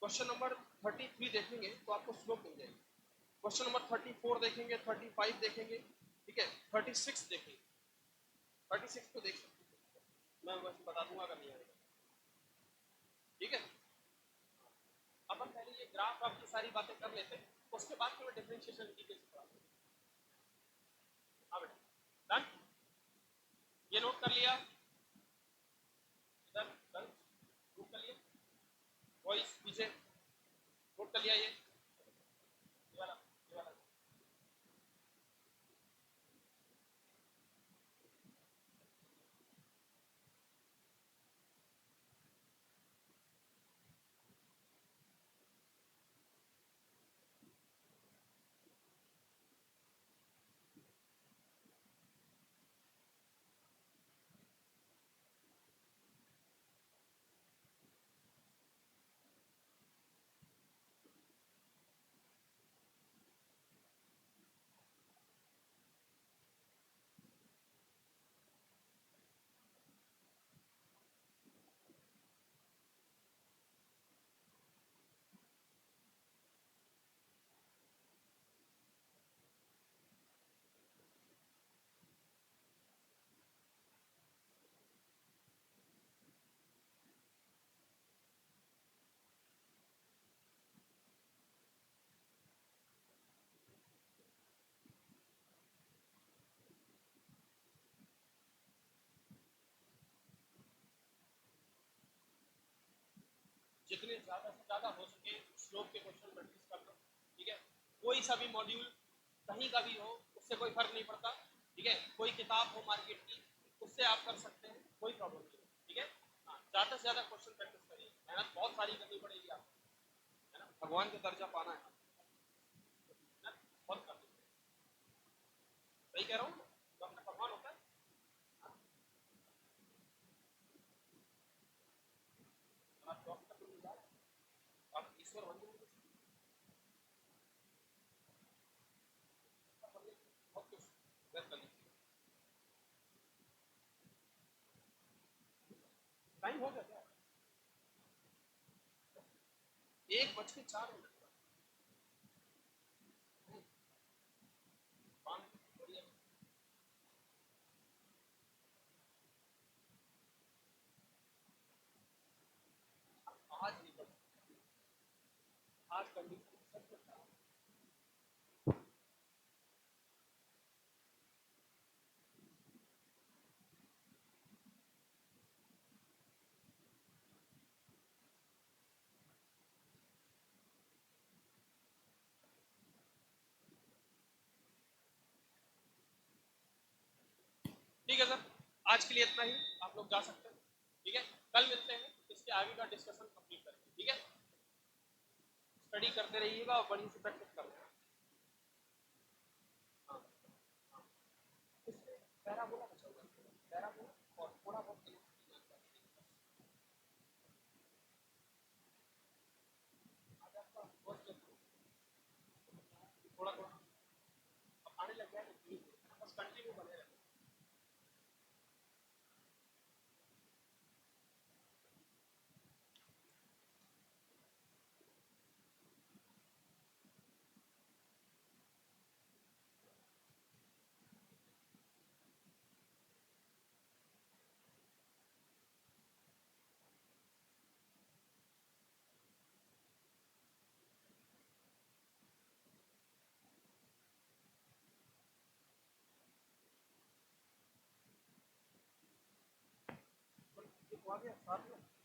क्वेश्चन नंबर 33 देखेंगे तो आपको स्लोप मिल जाएगी। क्वेश्चन नंबर 34 देखेंगे, 35 देखेंगे, ठीक है, 36 देखेंगे। 36 को देख सकते हैं, मैं बस बता दूंगा अगर नहीं आएगा, ठीक है। अब हम पहले ये ग्राफ आपकी सारी बातें कर लेते हैं, उसके बाद फिर मैं डिफरेंशिएशन डिटेल से पढ़ा दूंगा। हाँ बेटा, डन, ये नोट कर लिया, इधर डन, नोट कर लिया, वॉइस पीछे नोट कर लिया, ये वाला, ये वाला। जितने ज्यादा से ज्यादा हो सके स्लोप के क्वेश्चन प्रैक्टिस कर लो, ठीक है। कोई सा भी मॉड्यूल कहीं का भी हो, उससे कोई फर्क नहीं पड़ता, ठीक है। कोई किताब हो मार्केट की, उससे आप कर सकते हैं, कोई प्रॉब्लम नहीं, ठीक है। हाँ, ज्यादा से ज्यादा क्वेश्चन प्रैक्टिस करिए, मेहनत बहुत सारी करनी पड़ेगी आपको, है ना, भगवान का दर्जा पाना है ना, बहुत करनी पड़ेगी। सही कह रहा हूँ, तो अपना भगवान होता है, आप डॉक्टर बन जाए, आप ईश्वर बन जाएंगे, बहुत कुछ कर लीजिए। टाइम हो गया क्या? 1:04 आज नहीं पढ़, आज कंडीशन सब कुछ खराब। ठीक है सर, आज के लिए इतना ही, आप लोग जा सकते हैं, ठीक है। कल मिलते हैं, इसके आगे का डिस्कशन कंप्लीट करेंगे, ठीक है। स्टडी करते रहिएगा और बड़ी से प्रैक्टिस कर लेना। हाँ, हाँ, इसमें पैराबोला बचा हुआ है, पैराबोला और थोड़ा बहुत इलेक्ट्रिक जानकारी आज आपका बहुत थोड़ा थोड़ा अब आने लग गया है, बस कंटिन्यू बने रहना। आ गया साथ में।